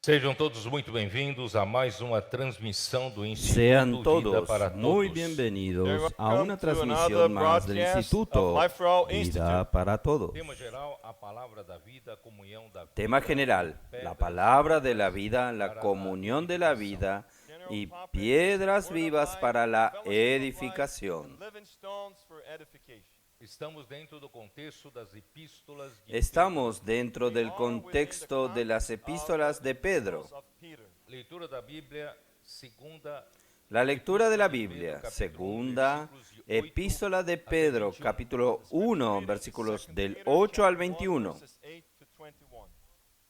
Sejam todos muito bem-vindos a mais uma transmissão do Sean Instituto Vida todos para muy Todos. bienvenidos a Welcome una to another transmisión más del broadcast Instituto of Life for All Vida Institute. para Todos. Tema geral, a palavra da vida, a comunhão da vida. Tema general, la palabra de la vida, la comunión de la vida y piedras vivas para la edificación. Living stones for edification. Estamos dentro do contexto das epístolas de Estamos dentro del contexto de las epístolas de Pedro. Of Peter. Pedro. Leitura da Bíblia, segunda La lectura de la Biblia, segunda epístola de Pedro, capítulo 1, versículos del 8 al 21. Verses 8 to 21.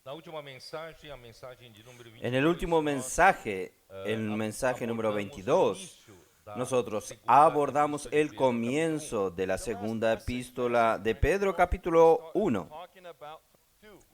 Na última mensagem, a mensagem de número 22. En el último mensaje, el mensaje número 22, nosotros abordamos el comienzo de la segunda epístola de Pedro, capítulo 1.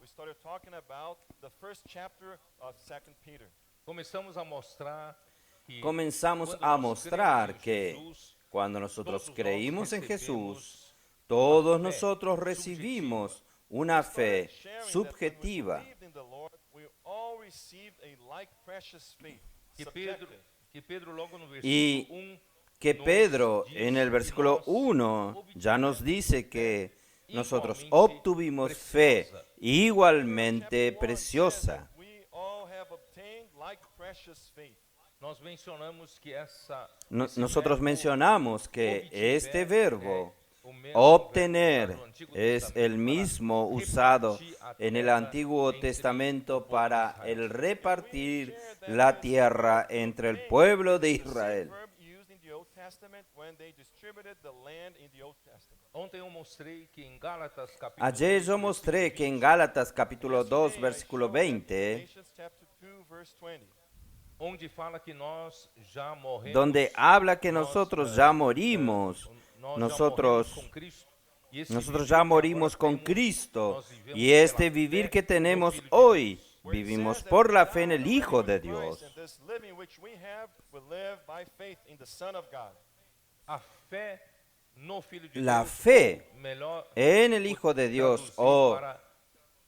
We started talking about the first chapter of 2 Peter. Começamos a mostrar que Comenzamos quando a nós mostrar cremos em que Jesus, cuando nosotros todos creímos nós en Jesús, recebemos todos uma fé nosotros recibimos una fe Sharing that when we subjetiva. believed in the Lord, we all received a like precious faith. que Subjective. Pedro logo no Y versículo 1 Que Pedro en el versículo 1 ya nos dice que nosotros obtuvimos fe igualmente preciosa. We all have obtained like precious faith. nós mencionamos que essa Nosotros mencionamos que este verbo o mesmo obtener verbo usado no Antigo es Testamento el para mismo usado repartir a en el terra Antiguo entre Testamento o povo de para Israel. el repartir la tierra entre el pueblo de The same Israel. verb used in the Old Testament when they distributed the land in the Old Testament. Ontem eu mostrei que em Gálatas capítulo Ayer 2, yo mostré que en Gálatas capítulo 2 versículo 20, Galatians chapter 2 verse 20. onde fala que nós já morremos, donde habla que nós, nosotros ya morimos, nós nosotros já morremos com Cristo, e esse nosotros viver ya que agora morimos con temos, Cristo nós vivemos y este pela vivir fé que no tenemos Filho de hoy, Deus. Where it vivimos says that por la we fe en el died Hijo de in Christ, Dios. and this living which we have, we live by faith in the Son of God. a fé no Filho de La Deus, fe ou melhor, en el Hijo de Dios, traduzir o para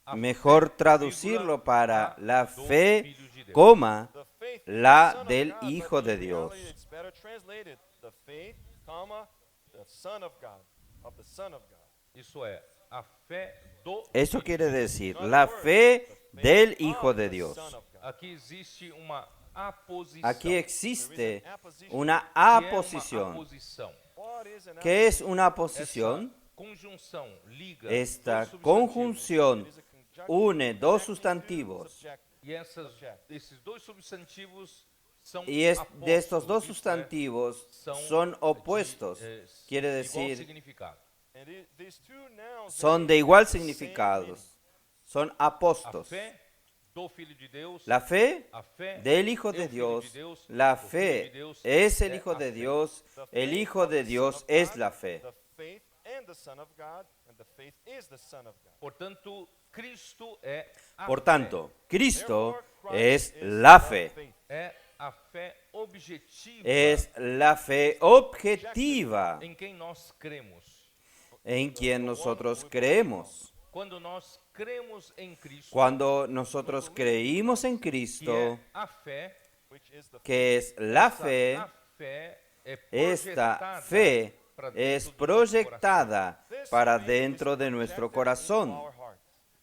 a mejor fé, traducirlo para a la do fe, Filho de Deus. coma, The faith in la the Son of del God, but Hijo de in reality Dios. It's better translated, the faith, comma, the Son of God, of the Son of God. Isso é, a fé do Eso Filho quiere de Deus. decir, In other la words, fe the faith del Hijo of de the Dios. Son of God. Aqui existe uma aposição. Aquí existe There is an apposition. una que é uma aposición. aposição. What is an ¿Qué es una Essa posición? conjunção liga Esta dois substantivos. conjunción It is a conjunction une dos connecting two sustantivos. subjects. E esses dois substantivos são Y de estos dos apóstolos, isto é, sustantivos são son opuestos. Quiere igual decir, significado. And these two nouns, son they de igual have the same significado. Son A apostos. fé do Filho de Deus, La fe a fé del Hijo é de o Filho Dios, de Deus, la o Filho de fe Deus es el é Hijo a de fé. Dios, The el faith Hijo of de the Dios Son of es God, la fe. The faith and the Son of God, and the faith is the Son of God. Portanto, Cristo é a Por fé. tanto, Cristo Therefore, es Christ is la the fe. faith. É a fé objetiva Es la fe objetiva em quem nós cremos. en quien nosotros creemos. Quando nós cremos em Cristo, Cuando nosotros creímos en que Cristo, é a fé, Which is the que es la essa- fe, a fé é esta projetada fe para dentro es do nosso proyectada This para faith dentro is de nuestro projected corazón. into our heart.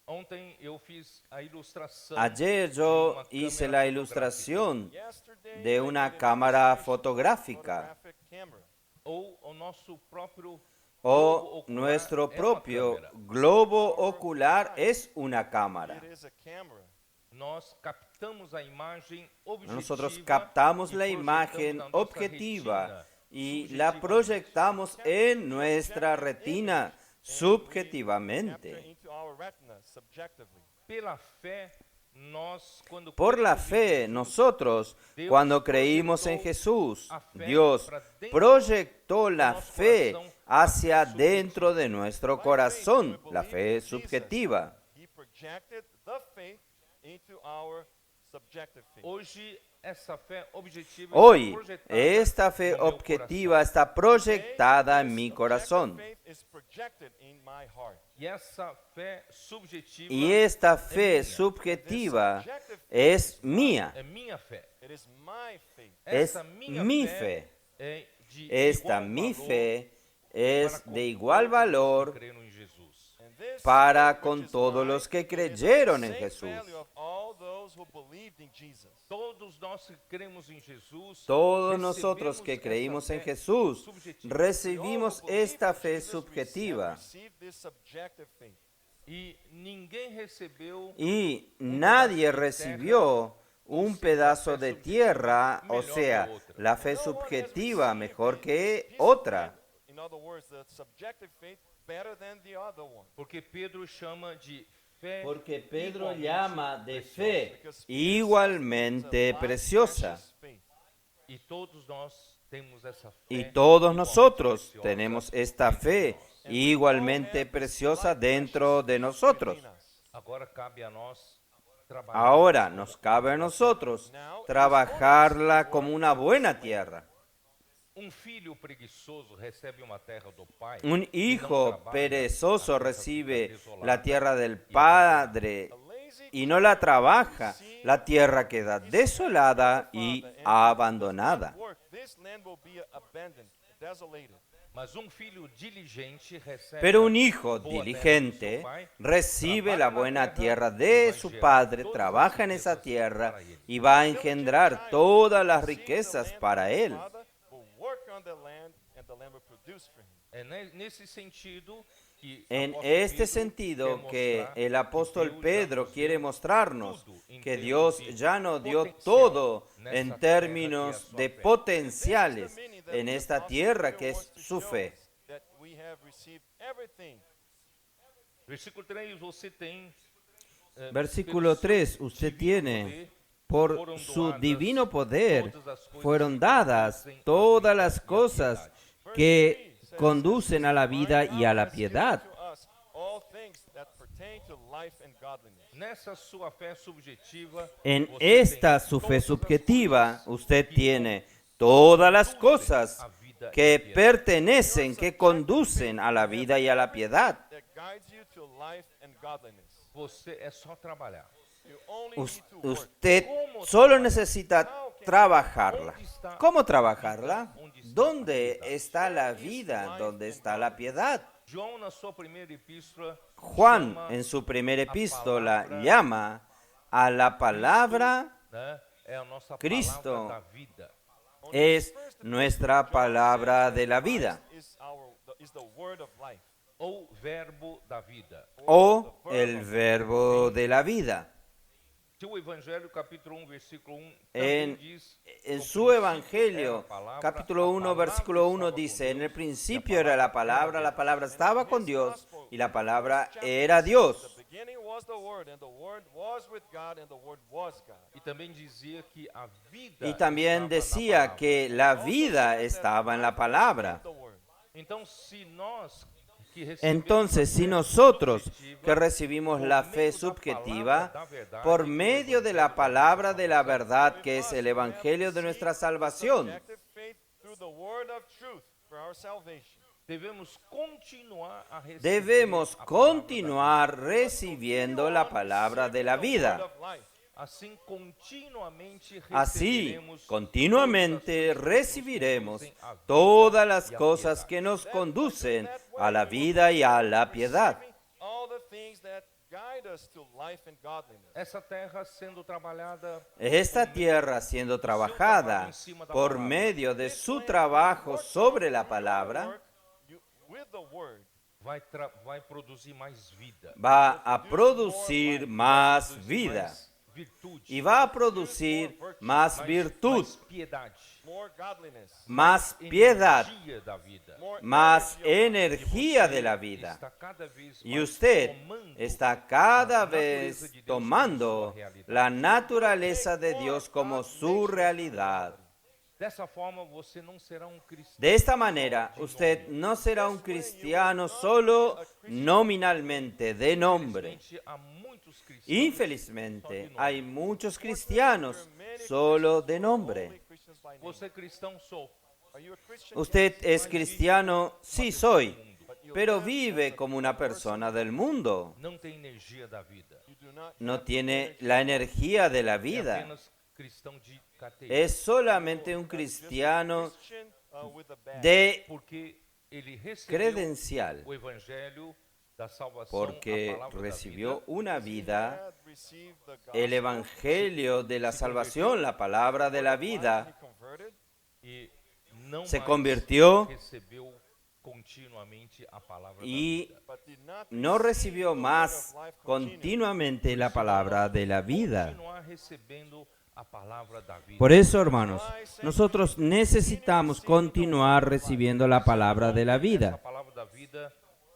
Ontem eu fiz a ilustração Ayer de yo uma hice câmera la fotográfica. ilustración Yesterday, de I una did an cámara illustration fotográfica photographic camera. Ou o nosso próprio globo o ocular nuestro é uma propio câmera. globo ocular es una cámara. It is a camera. Nós captamos a imagem objetiva. Nosotros captamos e la projetamos imagen na nossa objetiva retina y la subjetivamente. proyectamos en nuestra retina Capture subjetivamente. into our retina subjectively. Pela fé, nós quando Por la cremos em fe, Jesus, nosotros, Deus cuando creímos en proyectó Jesús, a fe Dios para dentro proyectó de la nuestro fe corazón hacia subjetiva. dentro de nuestro By corazón, faith, we la believe fe in Jesus. subjetiva. He projected the faith into our subjective faith. Hoje essa fé objetiva Hoy, está projetada esta fe no meu objetiva coração. está proyectada en This mi objective corazón. faith is projected subjected in my heart. E essa fé subjetiva Y esta é fe minha. subjetiva es mía, É minha fé. It is my faith. es Essa minha mi fé fe. é de Esta igual mi valor fe para es com de igual todos os que valor creram em Jesus. And this para faith which con is todos mine los que is of the creyeron en same Jesús. value of all those who believed in Jesus. Todos nós que cremos em Jesus, Todos nosotros que recebemos creímos essa en fé Jesús subjetiva. recibimos esta fe Jesus subjetiva received this subjective faith. E ninguém recebeu y nadie recibió un pedazo de tierra, o sea, la fe subjetiva mejor que otra. In other words, the subjective faith better than the other one. porque Pedro chama de fé Porque Pedro igualmente llama de fe Because igualmente it's a preciosa. precious faith. e todos nós temos essa fé. Y todos igualmente nosotros preciosa tenemos esta dentro de fe nós. igualmente preciosa dentro de nosotros. Within us. Agora cabe a nós trabalhar. Ahora nos cabe a nosotros trabajarla como una buena tierra. Filho preguiçoso recebe uma terra do pai. Un e não hijo trabalha, perezoso a terra recibe fica desolada la tierra del e Padre A lazy y no la trabaja. La tierra queda desolada y abandonada. work, this land will be abandoned, desolated. Mas filho diligente recebe Pero un a hijo boa terra do diligente seu pai, recibe la trabalha na buena tierra e de vai su gerar padre, todas as trabaja en esa riquezas tierra para ele. y va a engendrar todas las riquezas Receive the land para from his él. father, will work on the land, and the land will produce for him. É nesse sentido que En apóstolo este Pedro sentido quer que mostrar el apóstol Deus já Pedro nos quiere deu mostrarnos tudo em que termos Dios de ya nos dio potencial todo nessa en terra términos que é a sua de fé. potenciales This is the meaning that en the esta apostle tierra Peter que es wants to su show fe. us that we have received everything. Versículo 3, você tem Versículo 3, usted tiene, por su divino poder fueron dadas todas las cosas que conducen a la vida y a la piedad. To us all things that pertain to life and godliness. Nessa sua fé subjetiva, En você esta tem su fe todas as subjetiva, coisas usted que tiene todas las cosas a vida que e a piedade. pertenecen, que conducen a la vida y a la piedad. That guides you to life and godliness. Você é só trabalhar. You only Us- need to work. Usted solo necesita trabajarla. ¿Cómo trabajarla? ¿Dónde está la vida? ¿Dónde está la piedad? João, na sua primeira epístola, Juan, chama, en su primera epístola, llama a la palabra, né, é a nossa Cristo. palavra da vida. es nuestra palabra de la vida, Is the word of life. Ou verbo da vida. o el verbo de la vida. Seu Evangelho, capítulo 1, versículo 1, En, também diz, en "No su princípio Evangelio, era a palavra, capítulo a 1, palavra versículo 1 estava com dice, en el Deus, principio e a era la Deus." palabra estaba con Dios, y la palabra era The Dios. beginning was the word, and the word was with God, and the word was God. E também dizia que a vida Y también estava na decía palavra. que la vida estaba en la palabra. The word. Então, se nós que recebemos Entonces, a si fé nosotros subjetiva, que recibimos por la meio fe da subjetiva, palavra da verdade, por que é o medio de la Evangelho palabra de la salvação, verdad, que es el Evangelio de nuestra salvación, Subjective faith through the word of truth for our salvation. devemos continuar a receber debemos a palavra da continuar recibiendo la palabra de la The word vida. of life. vida. Assim, continuamente Así, receberemos continuamente todas as coisas que nos recibiremos conduzem à vida todas las e à cosas piedade. que nos conducen a la vida y a la piedad. Receiving all the things that guide us to life and godliness. Essa terra sendo trabalhada Esta tierra siendo trabajada por medio de su trabajo sobre la palabra, Work with the word vai produzir mais vida. va a producir más Produzir vida mais virtude, y va a producir más virtud, mais piedade, more godliness, más piedad, energia da vida. more más energy energía de la vida. Está cada vez Y mais usted tomando está cada a vez natureza de Deus tomando como sua realidade. la naturaleza de Dios como su realidad. Dessa forma, você não será cristão. De esta manera, usted no será un cristiano solo nominalmente, de nombre. Infelizmente, há muitos cristãos Infelizmente, hay muchos cristianos solo de nombre. only Christians by name. Você é cristão, sou. Are you a Christian? ¿Usted es cristiano? Sí, soy. But you pero vive como una persona del mundo. não tem energia da vida. You do not No tiene la energía de la É vida. apenas cristão de carteira. Es solamente un cristiano Christian with a badge. de Porque ele recebeu credencial, o evangelho da salvação, porque a palavra recibió da vida, una vida, Had received the gospel. el evangelio de la salvación, la palabra de la He vida, converted. e não se mais convirtió recebeu continuamente a palavra y da vida. But did not no receive recibió the word más of life continually. continuamente la palabra de la vida. Continuar recebendo a palavra da vida. Por eso, hermanos, nosotros necesitamos continuar recibiendo la palabra de la A vida. palavra da vida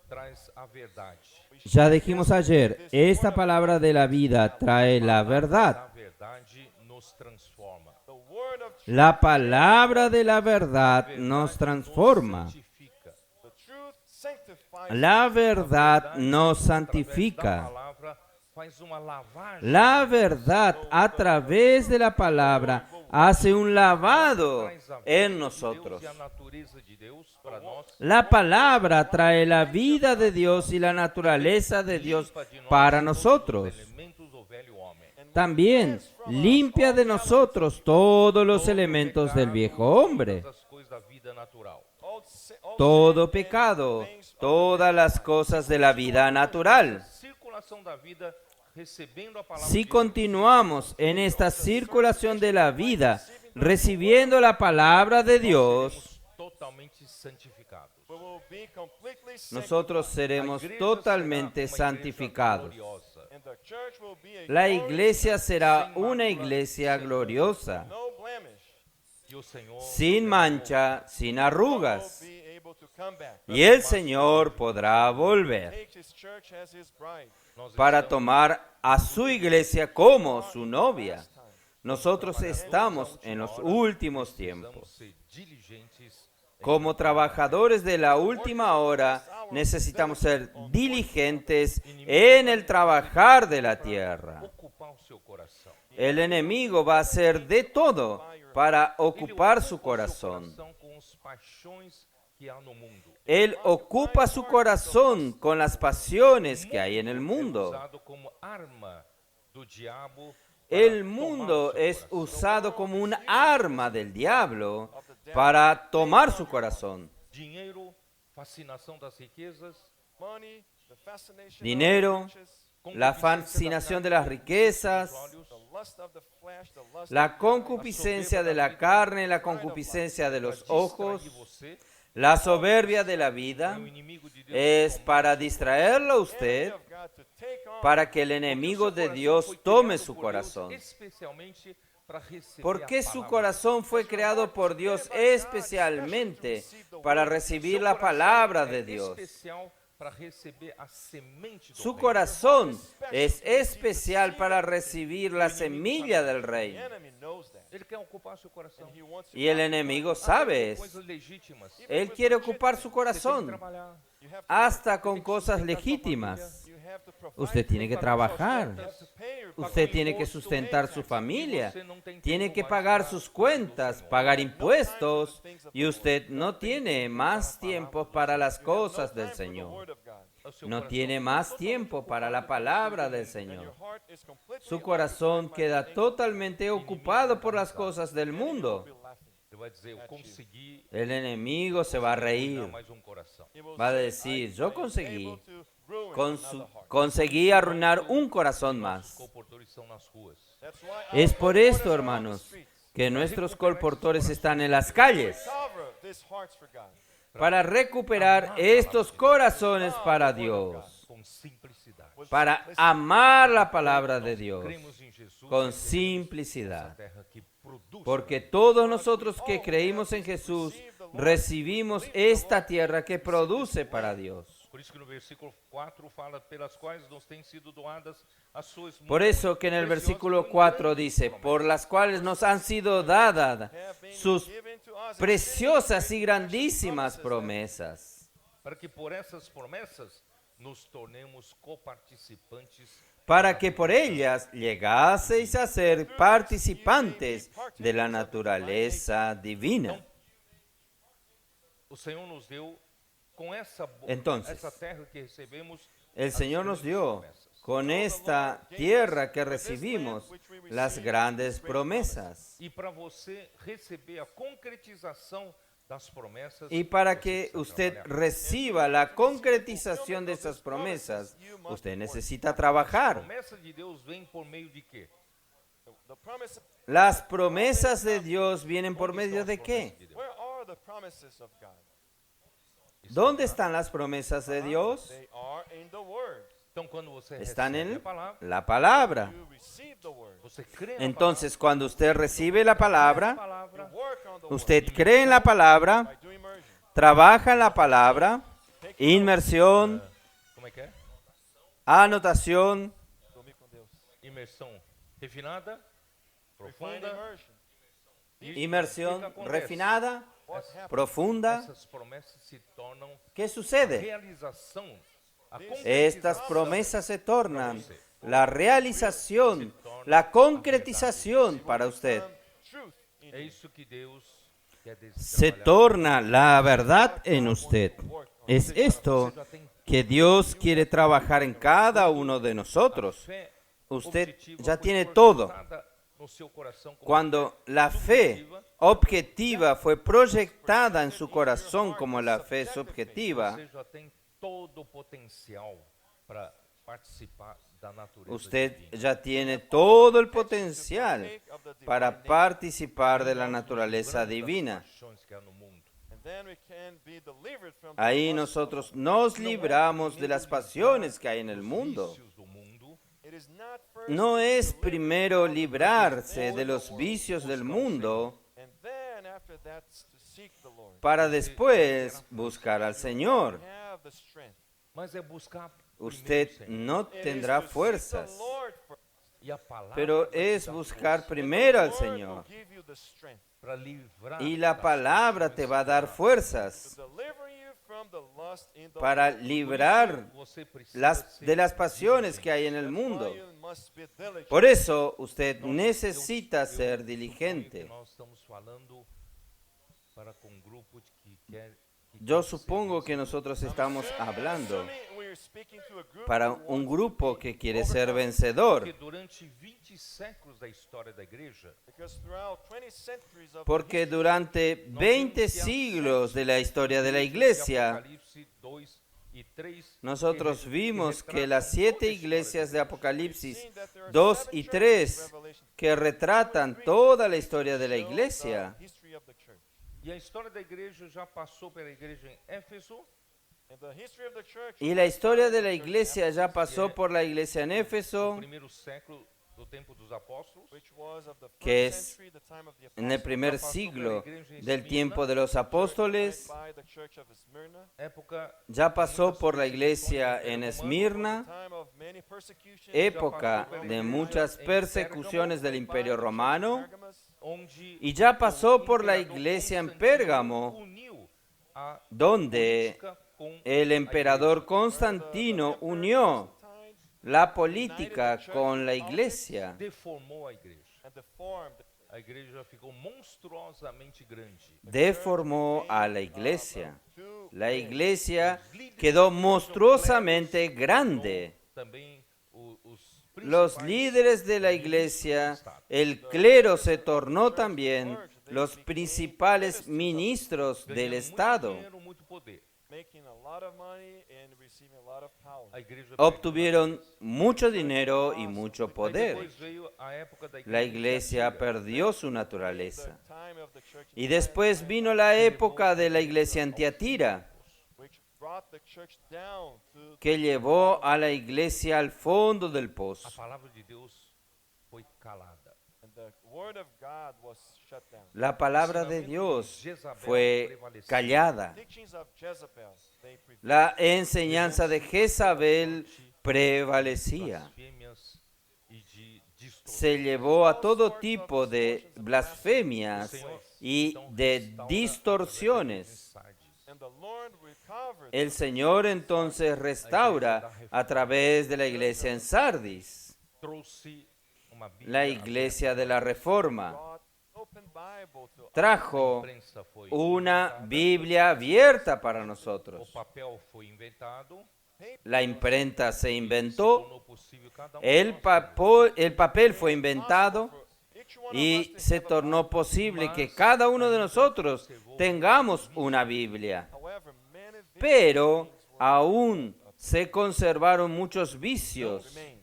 traz a verdade. Ya dijimos ayer, esta palabra de la vida trae la verdad. A verdade nos transforma. The word of truth, La palabra de la verdad nos transforma. Nos santifica. the truth sanctifies. La verdad nos Através da santifica. palavra faz uma lavagem. La verdad a través de la palabra hace un lavado Traz a vida en de nosotros. Deus e a natureza de Deus para nós. La palabra trae la vida de Dios y la naturaleza de Dios para nosotros. Os elementos do velho homem. También limpia de nosotros todos los elementos del viejo hombre, Todas as coisas da vida natural. todo pecado, todas las cosas de la vida natural. Circulação da vida recebendo a palavra Si de Deus. continuamos en esta circulación de la vida, recibiendo la palabra de Dios, Seremos totalmente santificados. We will be completely nosotros seremos totalmente santificados. Gloriosa. and the church will be a La glorious, iglesia será una iglesia gloriosa, no blemish, E o Senhor sin mancha, sin will arrugas. be able to come back. Y el Señor podrá volver Take his church as his bride. nós para estamos tomar a su iglesia como su novia. Nosotros estamos en los últimos precisamos tiempos. ser diligentes Como trabajadores de la última hora, necesitamos ser diligentes en el trabajar de la tierra. ocupar o seu coração. El enemigo va a hacer de todo para Ele ocupar su ocupa o seu corazón. coração com as paixões que há no mundo. Él ocupa su corazón con las pasiones que hay en el É mundo. usado como arma do diabo. para El tomar mundo o seu es coração. usado como un arma del diablo para tomar su corazón. Dinheiro, fascinação das riquezas, Money, the fascination Dinero, of riches, la fascinación de las riquezas, the lust of the flesh, the lust la of the eyes, concupiscencia de la carne, la concupiscencia de los ojos, distrair você, la soberbia de la vida, é o inimigo de Deus. es para distraerlo a enemy usted, of God to take on para que el Porque enemigo o seu de coração Dios foi tome criado su por Deus corazón. especialmente para receber Porque a su palavra. corazón fue creado por Dios especialmente para recibir la palabra de Dios. Especial para receber a semente do Su reino. corazón es especial para recibir la semilla del The reino. enemy knows that. Ele quer ocupar seu coração. He wants to Y el enemigo sabe eso. Coisas legítimas. Él quiere ocupar su Você tem que corazón trabalhar. you have hasta con cosas legítimas. you have to provide Usted tiene que trabajar. you have to pay your Usted tiene que sustentar su familia. Tiene que pagar sus cuentas, pagar impuestos. Y usted no tiene más tiempo para las cosas del Señor. word of God. O seu No coração tiene más tiempo para la palabra del Señor. Your heart is completely Su corazón queda totalmente ocupado por las cosas del mundo. laughing. Ele vai dizer, eu consegui El enemigo se va a reír. dar mais coração. He will Va a say, decir, yo conseguí, able to ruin Consu- another heart. conseguí arruinar un corazón Os más. comportores estão nas ruas. That's why Es our por colporteurs esto, are on the hermanos, streets. que nuestros colportores están en las calles Recover these hearts for God. para recuperar estos corazones para Dios, Com simplicidade. para amar la palabra de Dios Cremos em Jesus. con essa simplicidad. terra que produz. Porque todos nosotros que creímos en Jesús recibimos esta tierra que produce para Dios. Por isso que no versículo 4 fala pelas quais nos têm sido doadas as suas Por eso que en el versículo 4 dice, por las cuales nos han sido dadas Have been sus given to us preciosas y grandísimas promesas, para que por essas promessas nos tornemos coparticipantes para que por ellas llegaseis a ser participantes de la naturaleza divina. O Senhor nos deu com essa Entonces, essa terra que recebemos, el as Señor nos grandes dio promessas. con esta tierra que recibimos las grandes promesas. E para você receber a concretização das promessas, Y para você que precisa usted trabalhar. reciba la concretización de esas promesas, usted necesita A trabajar. promessa de Deus vem por meio de quê? The promise, Las promesas de Dios vienen por medio de qué? where are the promises of God? ¿Dónde están las promesas de Dios? They are in the Word. Então, quando você Están recebe en a palavra, la palabra. You receive the Word. você crê na Entonces, cuando usted recibe la palabra, palavra, You work on the Word usted cree en la palabra, by doing immersion. trabaja en la palabra, inmersión, como é que é? anotación, Dormir com Deus. Imersão refinada, Refined profunda. immersion. inmersión ¿Qué acontece? refinada, What happens? profunda. Essas promessas se tornam ¿Qué sucede? realização, a Estas concretização. promesas se tornan la realización, la concretización para usted. Truth in É isso que Deus quer Se trabalhar. torna la verdad en usted. Es esto que Dios quiere trabajar en cada uno de nosotros. Fé Usted objetiva ya foi tiene todo. projetada no seu coração como Cuando la fe objetiva fue proyectada en su corazón como la fe subjetiva, Você já tem todo o potencial para participar da natureza usted divina. ya tiene todo el potencial para participar de la naturaleza divina. Paixões que há no mundo. And then we can be delivered from the Ahí lust nosotros nos libramos de las pasiones que hay en el mundo. Vícios do mundo, It is not first No to be es delivered primero from the librarse de los vicios del mundo and then after that to seek the Lord. para después buscar al Señor. Have the strength. mas é buscar Usted primeiro o Senhor. no It is tendrá to seek fuerzas, the Lord first. E a palavra pero es buscar primero al The Lord Señor. will give you the strength para livrar Y la das palabra te va a dar to fuerzas deliver you from the lust in the para world. librar Você precisa ser de las pasiones que hay en el That's mundo. why you must be diligent. Por eso usted Nós- necesita eu ser suponho que diligente. nós estamos falando para com um grupo que quer Yo supongo que nosotros estamos hablando Assuming we're speaking to a group para who un wants grupo que quiere ser porque vencedor. durante 20 séculos da história da igreja, because throughout 20 centuries of Porque history, durante 20 siglos de la historia de la iglesia, Apocalipse 2 e 3, nosotros que vimos que retratan las 7 toda a iglesias de we've Apocalipsis seen that there are 2 7 y churches in 3 Revelation que retratan toda la historia de la show iglesia. the history of the church. E a história da igreja já passou pela igreja em Éfeso, And the history of the church Y la historia de la iglesia ya pasó por la iglesia en no Éfeso, primeiro século do tempo dos apóstolos, which was of the que first es century, the time of the en el apostles, primer siglo del tiempo de los apóstoles, by the church of Smyrna, época ya pasó por la iglesia en the Esmirna, time of many persecutions, época de muchas persecuciones del Imperio Romano, Pergamos, onde y ya pasó o por la imperador iglesia en Constantino Pérgamo, uniu a donde política com el a emperador igreja. Constantino unió la política con la iglesia Deformou a igreja. and deformed A igreja ficou monstruosamente grande. deformó a la iglesia. to La iglesia quedó monstruosamente grande. Também os Los principais líderes de la iglesia, el clero se tornó también los principales ministros del ganhando Estado. muito dinheiro, muito poder. making a lot of money and receiving a lot of power. A igreja Obtuvieron mucho dinero y mucho Aí poder. depois veio a época da La igreja iglesia perdió su naturaleza. The time of the church Y después vino la época de la iglesia en Tiatira, which brought the church down to que llevó a la iglesia al fondo del a pozo. palavra de Deus foi calada. and the word of God was shut down. La palabra de Dios fue callada. Teachings of Jezebel, they prevailed. La enseñanza de Jezabel prevalecía. Blasfêmias e de distorção. Se llevó a todo tipo de blasfemias y de distorsiones. And the Lord recovered El Señor entonces restaura a través de la iglesia en Sardis, Trouxe uma Bíblia la iglesia de la Reforma, brought open Bible to trajo imprensa foi una inventada, Biblia abierta para o nosotros. papel foi inventado, La imprenta se se inventó, tornou possível cada el papel fue inventado y se tornó posible que cada uno de nosotros tengamos una Biblia. However, many Pero aún se conservaron muchos vicios. remain,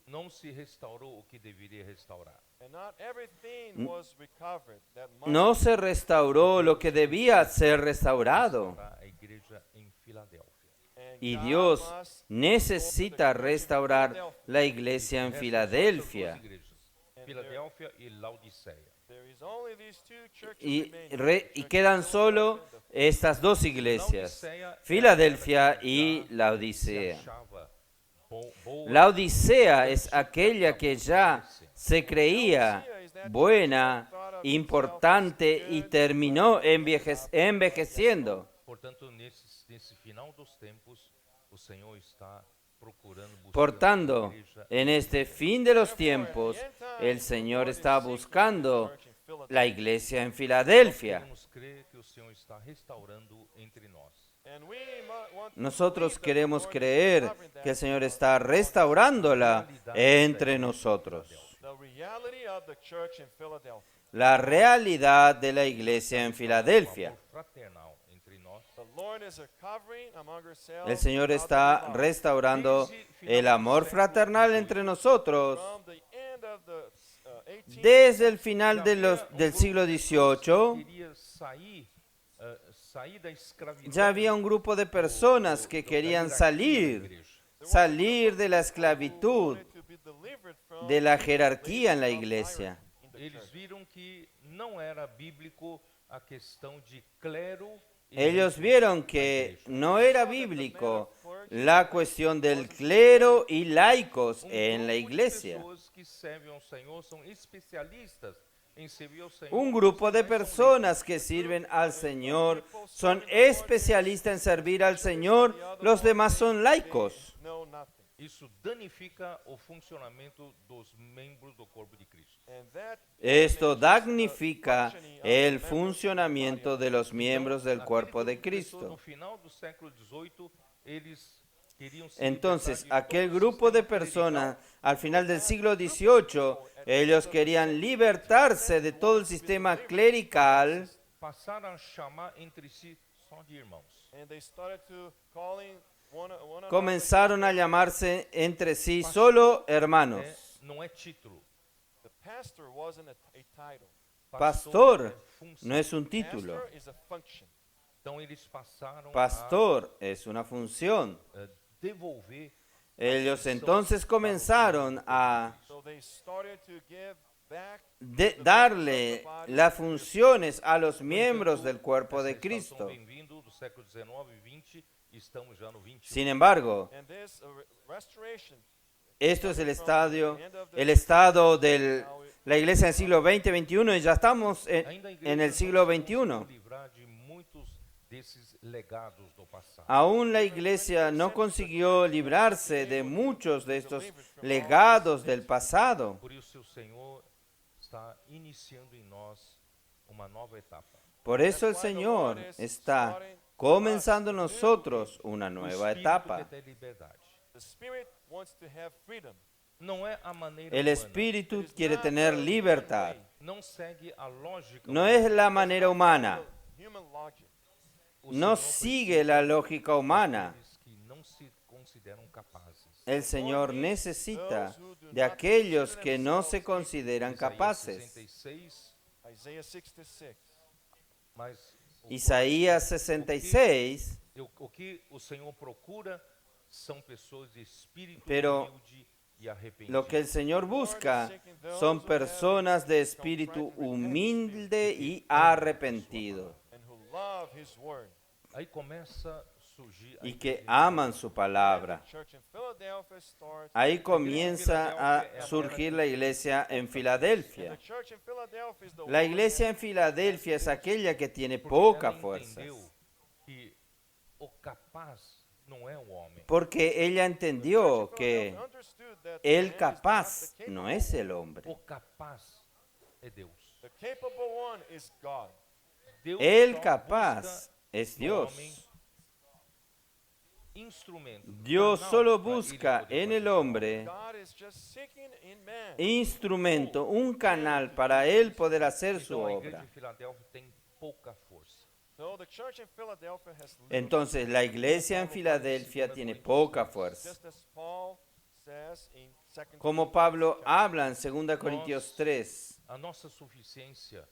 não se restaurou o que deveria restaurar. and not everything was recovered that must No se restauró lo que debía ser restaurado. Restaurar a igreja em Filadélfia. and Y God Dios must necesita restaurar la iglesia en Restam Filadelfia. duas igrejas, Filadélfia e Laodiceia. There is only these two churches Y, remaining. y quedan solo estas dos iglesias, Filadelfia y Laodicea. Se achava boa, La Odisea es aquella que ya se creía buena, importante y terminó envejeciendo. portanto, nesse final dos tempos, o Senhor está procurando buscar Por a tanto, igreja en este fin de los tiempos, el Señor está buscando la iglesia en Filadelfia. Queremos crer que o Senhor está restaurando entre nós. And we want to Nosotros believe that the queremos Lord is creer recovering that que el Señor está restaurándola entre nosotros. the reality of the church in Philadelphia. La realidad de la iglesia en Filadelfia. Amor fraternal entre nós. The Lord is recovering among ourselves El Señor brotherly está love. restaurando el amor fraternal entre nosotros. From the end of the 18th Desde el final del siglo XVIII, Queria sair da escravidão. ya había un grupo de personas que querían salir de la esclavitud, to be delivered from de la jerarquía en la iglesia. in the Eles church. viram que não era bíblico a questão de clero e Ellos reis vieron na que igreja. no era bíblico la cuestión del clero y laicos en la grupo de iglesia. pessoas que servem ao Senhor são especialistas em servir ao Senhor. Un grupo de personas que sirven al Señor son especialistas en servir al Señor, los demás son laicos. No, nothing. Isso danifica o funcionamento dos membros do corpo de Cristo. And that Esto damnifica el funcionamiento de los miembros del cuerpo de Aquele grupo pessoas, Cristo. No final do século XVIII, eles queriam se Entonces, libertar de aquel todo o grupo de sistema personas al final del siglo XVIII, ellos querían libertarse de todo el sistema clerical. passaram a chamar entre si só de irmãos. and they started to calling one another. Comenzaron a llamarse entre sí solo hermanos. Não é título. The pastor wasn't a title. Pastor é função. no es un título. Pastor is a function. Então eles passaram Pastor es una función. a devolver Ellos entonces comenzaron a So they started to give back darle las funciones a los miembros del cuerpo de essa estação Cristo. bem-vindo do século XIX e XX, estamos já no XXI. Sin embargo, and this restoration esto es el estado de la iglesia en el siglo XX, XXI, y ya estamos Ainda a igreja en el não siglo conseguiu XXI. se livrar de muitos desses legados do passado. Aún la iglesia no consiguió librarse de muchos de estos legados del pasado. Por isso o Senhor está iniciando em nós uma nova etapa. Por eso el Señor está comenzando en nosotros una O nueva Espírito etapa. quer ter liberdade. the Spirit wants to have freedom. Não é a maneira El humana. Espíritu quiere tener libertad. Não segue a lógica No humana. es la manera humana. Human logic. O No Senhor sigue la lógica humana. precisa daqueles que não se consideram capazes. El Señor necesita de aquellos que no se consideran Isaías capaces. 66, Isaiah 66. mas Isaías 66, o que o Senhor procura são pessoas de espírito Pero humilde e arrependido. lo que el Señor busca son personas de espíritu humilde y arrepentido And who love His word. Aí começa a surgir a y que igreja. aman su palabra. The church in Philadelphia starts. Ahí comienza a surgir la iglesia en Filadelfia. The church in Philadelphia is the La one iglesia en Filadelfia es aquella que tiene Porque poca ela fuerza. entendeu que o capaz não é o homem. Porque ella entendió que understood that el man is capaz not the no capable. es el hombre. O capaz é Deus. The capable one is God. Deus El só capaz busca es no Dios. homem instrumento, Dios canal solo para ele busca poder en fazer el sua obra. hombre God is just seeking in man. instrumento, un canal para él poder hacer su Então a igreja obra. de Filadélfia tem pouca força. So the church in Philadelphia has little Entonces la iglesia en Filadelfia tiene poca fuerza. just as Paul says in 2 Como Pablo habla en 2 Corintios 3, A nossa suficiência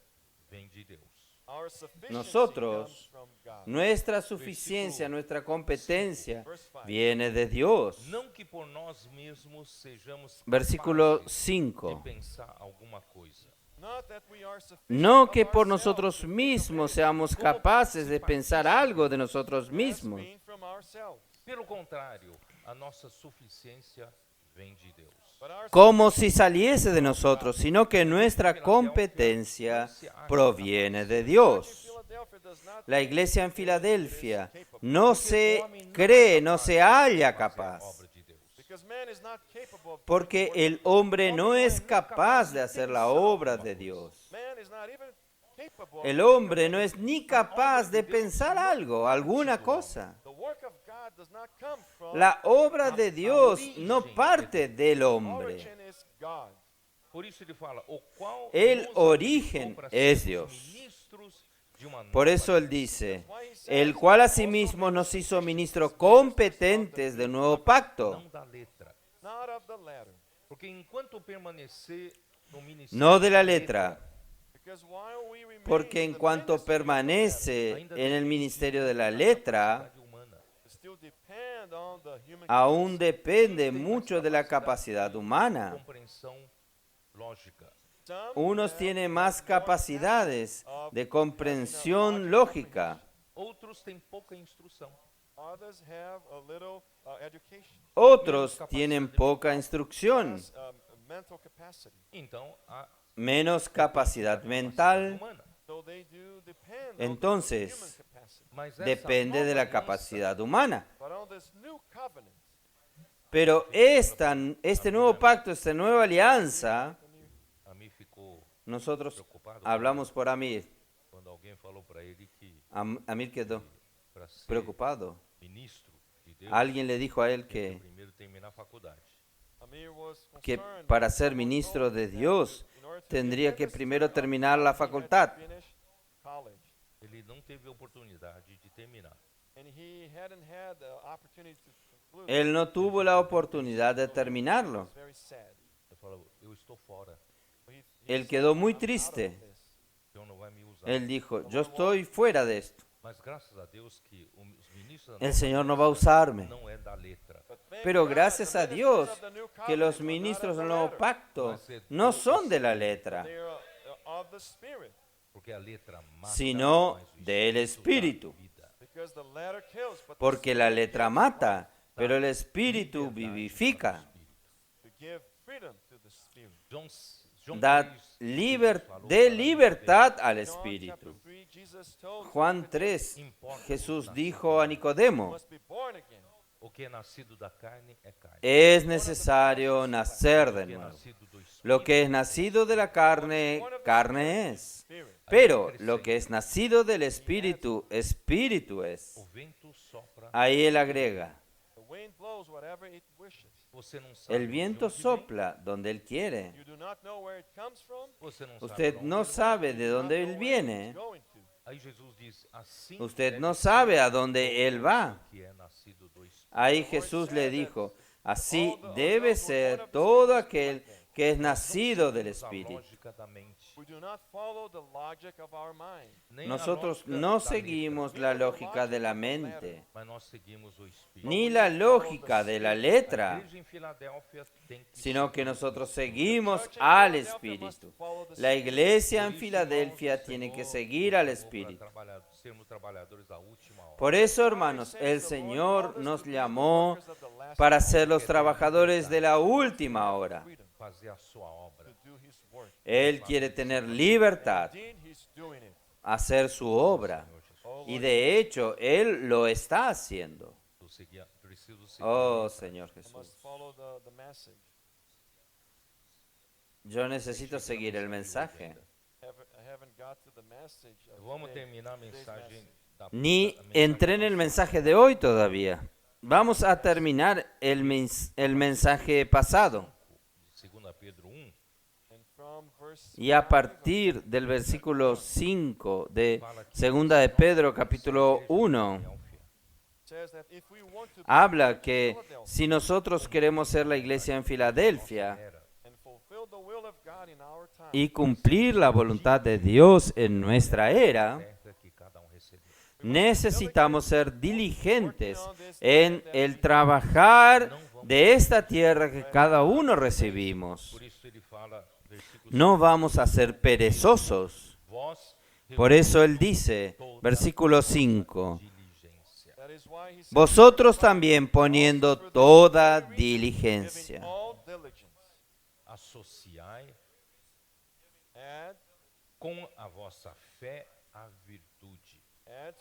vem de Deus. our sufficiency nosotros, comes from God. nuestra suficiencia, nuestra competencia viene de Dios. Não que por nós mesmos sejamos Versículo capazes 5. de pensar alguma coisa. Not that we are sufficient No of que por ourselves nosotros to think of mismos anything, seamos capaces de pensar algo de nosotros mismos. being from ourselves. Pelo contrário, a nossa suficiência vem de Deus. But our Como si saliese de nosotros, sino que nuestra competencia proviene de Dios. Philadelphia does not La iglesia en Filadelfia no se cree, no se halla capaz, Obra de Deus. because man is not capable of porque el hombre no es capaz de hacer la obra de Dios. man is not even capable of El hombre no es ni capaz de pensar algo, alguna cosa. the work of God does not come from La obra de Dios no parte del hombre. origin is God. Por isso ele fala, o qual El nos origen habilitou para es sermos Dios. ministros de uma Por nova eso él dice, el cual asimismo nos hizo ministros competentes del nuevo pacto, não da letra. Not of the letter. Porque enquanto permanecer no ministério no de la da letra, Because while we remain porque in en the cuanto ministry of the letter, permanece ainda en el depende ministerio de la da letra, capacidade humana. we still depend on the human aún capacity. depende mucho de la capacidad humana. Compreensão lógica. Some Unos have tienen más capacidades de comprensión lógica, Outros têm pouca instrução. others have a little education, otros tienen poca instrucción, has, mental capacity. Então, a menos capacidad mental. humana. So they do depend Entonces, on human capacity. Mas essa Depende de nova la capacidad humana. But on this new covenant, Pero este nuevo pacto, esta nueva alianza, A mim ficou nosotros preocupado hablamos por Amir. quando alguém falou para ele que Amir quedó para ser preocupado. ministro de Deus, Alguien le dijo a él primeiro terminar a faculdade. Amir was que concerned para that ser someone ministro told de him that Dios in order to tendría be que a primero minister of terminar God, la he had to facultad. finish college. Ele não teve a oportunidade de terminar. And he hadn't had the opportunity to conclude. Él no tuvo la oportunidad de It terminarlo. was very sad. Ele falou, eu estou fora, Él said, quedó muy "I'm out of triste. this." Deus não vai me usar. Él dijo, yo estoy fuera de esto. Mas graças a Deus que os ministros da El nova Señor no va a usarme. não é da letra. But thank Pero God, gracias the a ministers Dios of the new que los covenant are not ministros of del the nuevo letter. pacto no son de la letra, They are of the Spirit. Porque a letra mata, sino mas o del Espírito Espíritu. dá vida. Because the letter kills, but the Porque la Spirit letra gives mata, pero el Espíritu Liberdade vivifica. para o Espírito. to give freedom to the Spirit. João Da 3, de libertad al John Espíritu. chapter 3, Jesus told Juan 3, Jesús dijo a Nicodemo, must be born again. O que é nascido da carne é carne. es necesario nacer de O que é nuevo. nascido do Espírito Lo que es nacido de la carne, carne es. Spirit. Pero lo que es nacido del Espíritu, Espíritu es. o vento sopra. Ahí él agrega, The wind blows whatever it wishes. Você não sabe el de viento onde vem, sopla donde él quiere. You do not know where it comes from. Você não sabe Usted de onde no vem. sabe de You do not dónde know él where viene. it's going to. Aí Jesus diz, assim Usted deve no ser sabe a dónde él va. que é nascido do Espírito. Ahí Jesús le dijo, así debe ser todo aquel que es nacido del A Espíritu. lógica da mente. We do not follow the logic of our mind. Nem a Nosotros lógica no da seguimos letra, la lógica de la mente, mas nós seguimos o Espírito. ni la lógica de la A letra, igreja em Filadélfia tem que sino que seguir nosotros seguimos Church in al Philadelphia Espíritu. must follow the La Spirit. iglesia en Por isso, Filadelfia irmãos, o tiene que Senhor seguir nos al chamou para Espíritu. sermos trabalhadores da última hora. Por eso, hermanos, el Señor nos llamó para ser los trabajadores de la última hora. Fazer a sua obra. To do his work. Él quiere tener libertad, Indeed, he's doing it. hacer su obra. Senhor Jesus. Oh, Y Lord, de hecho, Él lo está haciendo. Preciso seguir. Oh, Señor I Jesús. must follow the message. Yo necesito seguir el mensaje. I haven't got to the message of Vamos today. terminar a mensagem da Ni da mensagem entré en el mensaje de hoy todavía. Vamos a terminar el mensaje pasado. de 2 Pedro 1, And from verse Y a partir del versículo 5 de Segunda de Pedro capítulo 1, Filadélfia. says that if we want to be habla que si nosotros queremos ser la iglesia en Filadelfia Era and fulfill the will of God in our time, y cumplir la voluntad de Dios en nuestra era, certa que cada recebeu. necesitamos ser diligentes en el trabajar de esta tierra que cada uno recibimos. Por isso ele fala, versículo No vamos a ser perezosos. vós Por eso él dice, versículo 5, diligência. that is why he says, vosotros también poniendo toda giving diligencia. all diligence, Associai add com a vossa fé a virtude.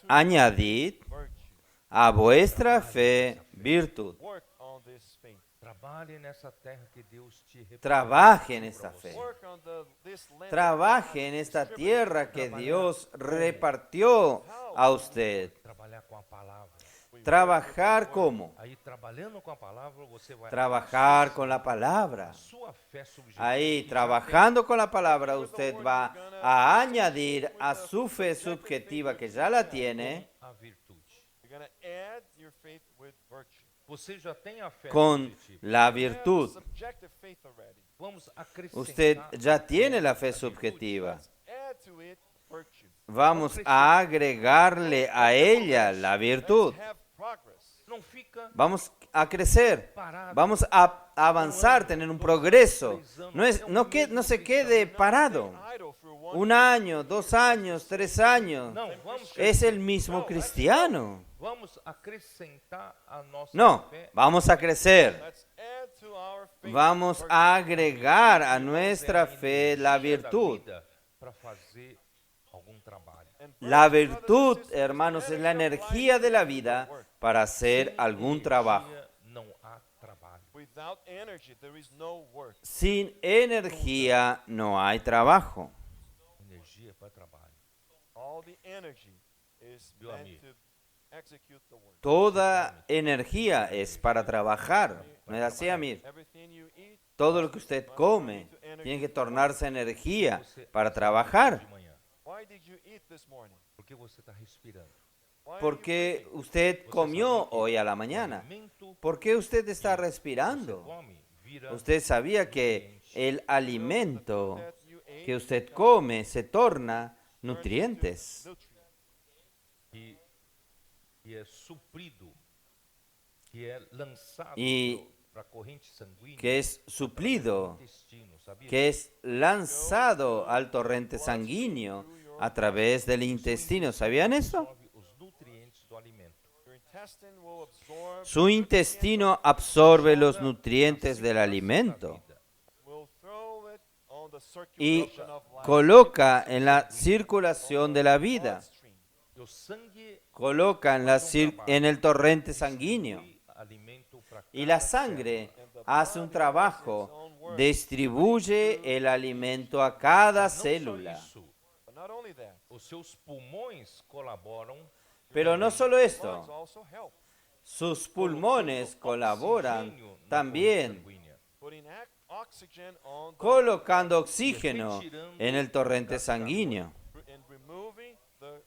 to Añadid virtue. a vuestra fe virtud. Work on this faith. Trabalhe nessa terra que Deus te repartiu Trabaje en pra esta você. fe. Work on this land. Trabaje en esta tierra que Dios repartió a usted. Trabalhar com a palavra. Trabajar como? Aí, trabalhando com a palavra, você vai Trabajar con la palabra. sua fé subjetiva. Ahí, trabajando con la palabra, usted va a añadir a su fe subjetiva, que ya la tiene, a virtude. You're going to add your faith with virtue. Você já tem a fé con subjetiva. la You have virtud. subjective faith already. Vamos acrescentar. Usted ya tiene la fe subjetiva. Let's add to it virtue. Vamos a agregarle a ella la virtud. Let's have progress. Não fica Vamos a crecer. parado. Vamos a avanzar, tener un progreso. No se quede parado. Idle for one. 1 año, 2 años, 3 años. Não, vamos, Es el mismo cristiano. vamos acrescentar a nossa No, fé. vamos a crecer. Let's add to our faith Vamos virtue. a agregar a nuestra fe la virtud. Para fazer algum trabalho. And La brothers and virtud, sisters, hermanos, es la energy of energía life de la is vida work. para hacer algún Energia, trabajo. Não há trabalho. Without energy, there is no work. Sin energía no hay trabajo. Energia para trabalho. All the energy is Meu meant amigo. to execute the work. Toda energía es para trabajar. ¿No es así, Amir? Everything you eat, Todo lo que usted come tiene que tornarse energía para trabajar. De manhã. why did you eat this morning? Porque você está respirando. Why are you Porque breathing? usted comió hoy a la mañana. Alimento ¿Por qué usted está você respirando? come vira Usted sabía que el alimento That you ate que usted come se torna nutrientes nutrients. que é suprido, que é lançado Y para a corrente sanguínea, que es suplido, intestino, sabia? que es lanzado al torrente sanguíneo a través del intestino. ¿Sabían eso? Absorve os nutrientes do alimento. Your intestine will absorb, Su intestino absorbe los nutrientes del alimento will throw it on the y circulation of life. coloca en la circulación de la vida, Bloodstream. E o sangue coloca en el torrente sanguíneo. alimento para Y la sangre hace un trabajo, distribuye el alimento a cada célula. isso. But not only that, Os seus pulmões colaboram Pero no solo lungs esto, also help, sus pulmones colaboran oxigênio na corrente también sanguínea. putting oxygen on the, colocando oxígeno en el torrente sanguíneo and removing the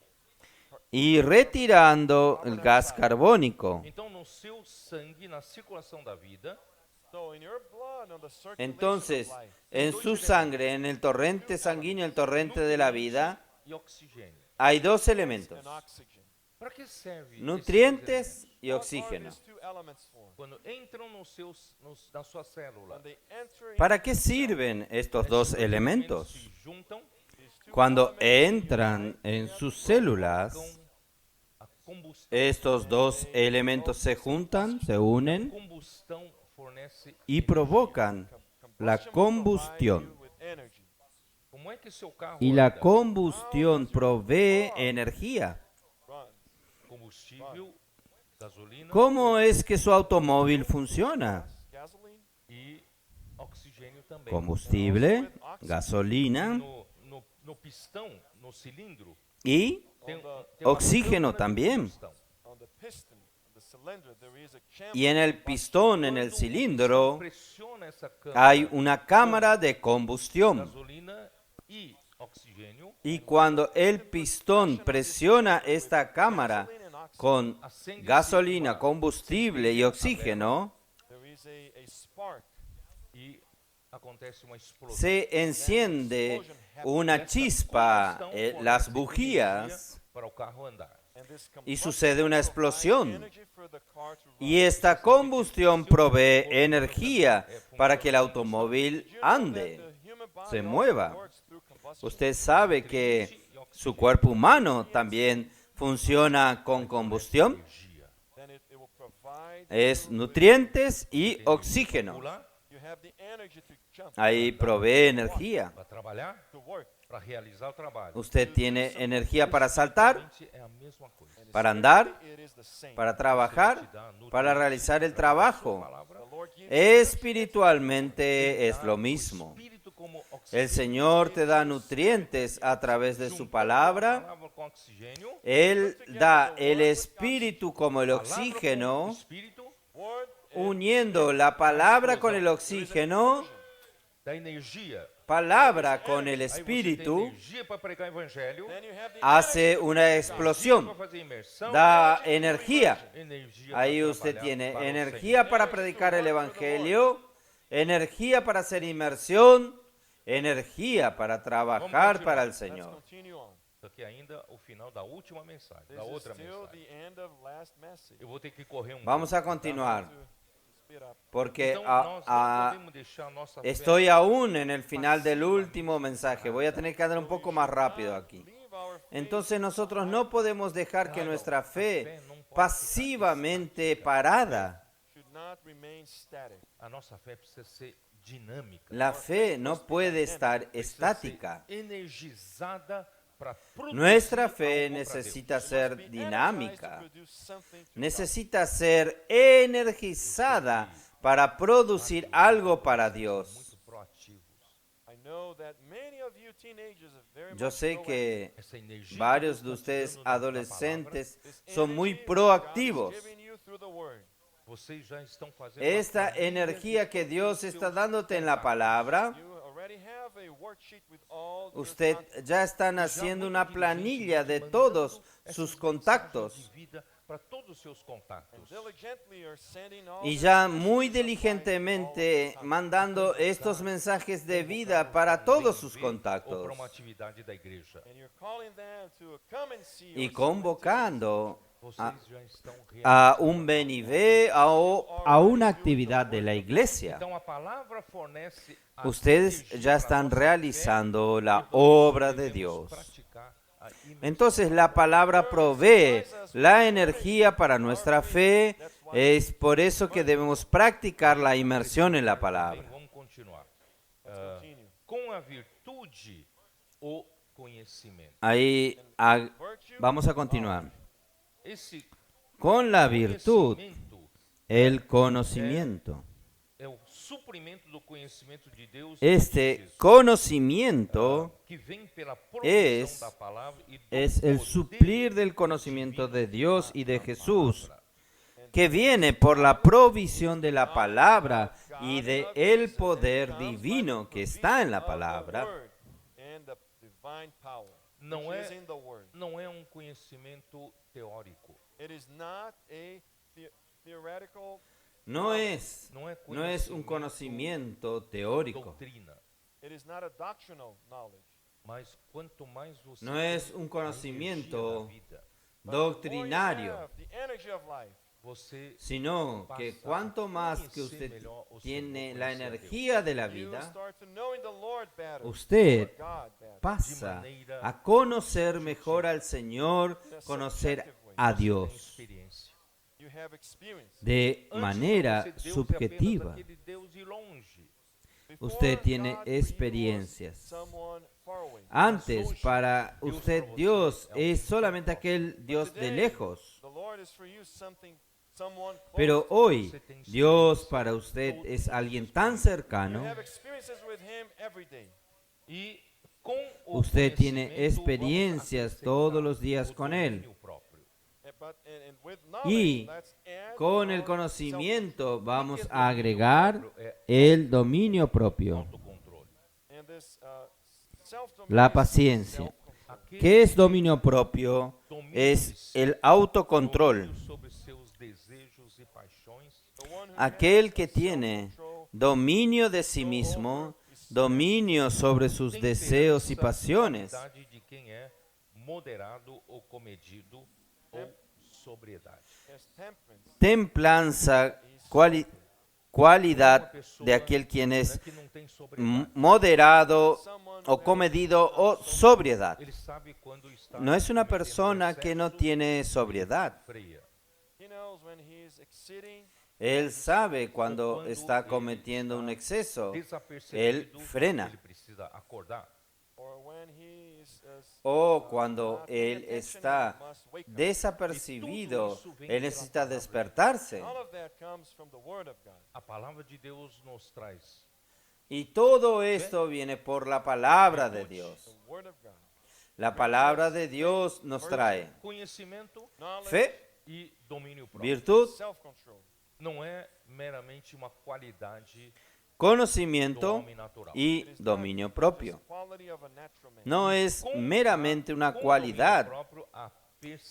y retirando el gas carbónico. Então, no seu sangue, na circulação da vida, so in your blood on the circulation Entonces, of life, en su sangre, en el torrente sanguíneo, el torrente de la vida, e oxigênio. hay 2 elementos, and oxygen. Para que serve esses nutrientes elementos? y What are oxígeno. these two elements for? Quando entram na sua célula, When they enter ¿Para qué sirven estos 2 se elementos? juntam, these two Cuando elements, entran en sus células, a combustão. estos 2 elementos se juntan, se unen Combustão fornece y provocan la combustion will provide combustión. you with energy. Como é que seu carro Y la anda? combustión provee energía. Run. Combustível, gasolina ¿Cómo es que su automóvil funciona? Gasoline, e oxigênio também. combustible, gasolina No pistão, no cilindro, y tem uma oxígeno câmara de también. combustão. On the piston, the cylinder, there is a chamber. Y en el pistón, en el Quando cilindro, pressiona essa câmara hay una cámara de combustión. gasolina e oxigênio, Y cuando el pistón presiona esta cámara con gasolina, combustible y oxígeno, There is a spark. e acontece uma explosão. se enciende una chispa, las bujías, Para o carro andar. And this y combustion sucede una explosión. energy for the car to run. Y esta combustión provee energía para que el automóvil ande, The human body se also mueva. works through combustion. Usted sabe que su cuerpo humano también funciona con combustión. Energia. Then it will provide. Es nutrientes y oxígeno. Pular You have the energy to jump, Ahí provee energía. para trabalhar, to work. para realizar o trabalho. Usted tiene energía para saltar, É a mesma coisa. para andar, It is the same. para trabajar, para realizar el trabajo. Palavra, The Lord gives Espiritualmente es lo mismo. espírito como El oxigênio. Señor te da nutrientes a través de su palabra. Palavra com oxigênio. Él da el espíritu como el Palavra com oxígeno. espírito word Uniendo la palabra con el oxígeno, da energia. palabra con el Aí você tem espíritu, energia para pregar o evangelho. then you have the hace una Para explosión, fazer imersão. da energía. Energia Ahí para usted trabalhar tiene para o energía para predicar el evangelio, energía para hacer inmersión, energía para trabajar para el let's Señor. continue on. Senhor. Aqui ainda o final da última mensagem, This da is outra still mensagem. the end of last message. Eu vou ter que correr um Vamos a pouco. continuar, To speed up. porque Então, nós não podemos deixar a nossa fé estoy aún en el final del último mensaje. Voy a tener que andar un poco más rápido aquí. Leave our faith. Entonces nosotros no podemos dejar que nuestra fe pasivamente parada. Should not remain static. A nossa fé precisa ser dinâmica. La fe no puede estar Precisa estática. ser energizada para produzir Nuestra fe algo para Deus. necesita ser Be energized dinámica, to produce something to necesita ser energizada para producir algo para Dios. Muito proativos. God. I know that many of you teenagers are very Yo much sé proactive. que Essa energia varios que de Deus está ustedes tirando da adolescentes This son muy energy proactivos. God is giving you through the word. palavra, vocês já estão fazendo Esta uma planilha energía de que Dios seus está dándote en la palabra, You already have a worksheet with all your usted contacts. ya están haciendo una planilla de todos sus contactos. de vida para todos os seus contactos. Diligently are sending all Y the ya messages muy of life diligentemente to all mandando estos mensajes de vida para todos sus Ou contactos para uma atividade da igreja. and you're calling them to come and see y your convocando Vocês já estão a realizando. un ven y ve a una actividad de la iglesia. Então a palavra fornece a Ustedes energia ya para están nossa fé, realizando la e nós obra de devemos Dios. praticar a imersão. Entonces la palabra provee la energía para nuestra fe. Es por eso que debemos practicar la inmersión en la Bem, palabra. vamos continuar. Let's Ah, continue. com a virtude, o conhecimento. Ahí Virtue, vamos a continuar. Esse Con la virtud, conhecimento el conocimiento. é o suprimento do conhecimento de Deus Este e de Jesus, conocimiento que vem pela provisão es- da palavra e do es el poder suplir del conocimiento de Dios y de da Jesús, palavra. que viene por la provisión de la palabra y de el poder divino que está en la of the palabra. word and the divine power, Não which é- is in the word. Não é um conhecimento teórico. It is not a theoretical, No es un conhecimento conocimiento teórico, doutrina, it is not a doctrinal knowledge. mas quanto mais você no tem es un a energia conocimiento da vida, But the more you doctrinario, have the energy of life, você sino que cuanto más que usted tiene la energía de la you vida, start to knowing the Lord better, usted God better. pasa a conocer mejor al Señor, conocer a tem Dios experiência. You have experience. de Antes manera de conhecer Deus, é subjetiva. apenas aquele Deus de longe. Before Usted tiene God, for you was experiencias. someone far away. Antes, para usted Dios es solamente aquel Dios de lejos. The Lord is for you something someone close Pero to hoy Dios para usted es alguien tan you. You cercano. have experiences with him every day. E com o Usted tiene conhecimento, vamos experiencias acrescentar todos los días o con Él. domínio próprio. And with knowledge, Y let's add con el our conocimiento vamos Porque a el agregar dominio próprio el dominio propio, autocontrole. self-control. And this, self-domain la is paciencia. self-control. Aquele ¿Qué es que dominio propio? domina Es de el si, autocontrol. domínio sobre seus desejos e paixões, The one who Aquel has que tiene self-control dominio de sí mismo, dominio sobre sus deseos y pasiones. qualidade de quem é moderado ou comedido ou sobriedade. has temperance. Templanza, cualidad de aquel quien Não é es que não tem sobriedade. moderado Someone o comedido o sobriedad. Ele sabe quando está No es una cometendo persona que no excesso, tiene sobriedad. freia. he knows when he is exceeding, Él sabe cuando está cometiendo un exceso. Desapercebido, Él frena. ele precisa acordar. or when he is O cuando not paying él attention, está he must wake up. desapercibido, él necesita despertarse. All of that comes from the Word of God. A palavra de Deus nos traz Y todo esto viene por la palabra de Dios. The Word of God. La palabra de Dios nos trae conhecimento Knowledge, fe, e domínio próprio. virtud, self-control. Não é meramente uma qualidade do conocimiento homem natural. y It is not dominio just propio. quality of a natural man. No es Com meramente una com cualidad domínio próprio, a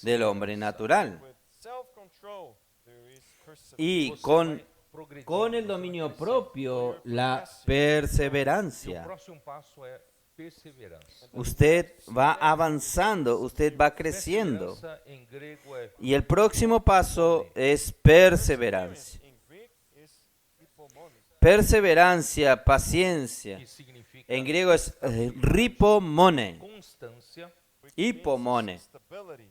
del hombre perseverança. natural. With self-control, there is perseverance. Y Você con vai progredindo, Con el você vai dominio crescendo. propio, la E o perseverancia. próximo passo é perseverança. Usted va avanzando, usted va creciendo. Perseverança em grego é Y el próximo paso es perseverancia. In Greek is hypomones. Perseverancia, paciencia. que significa En griego es ripomone, constância, hipomone, Stability.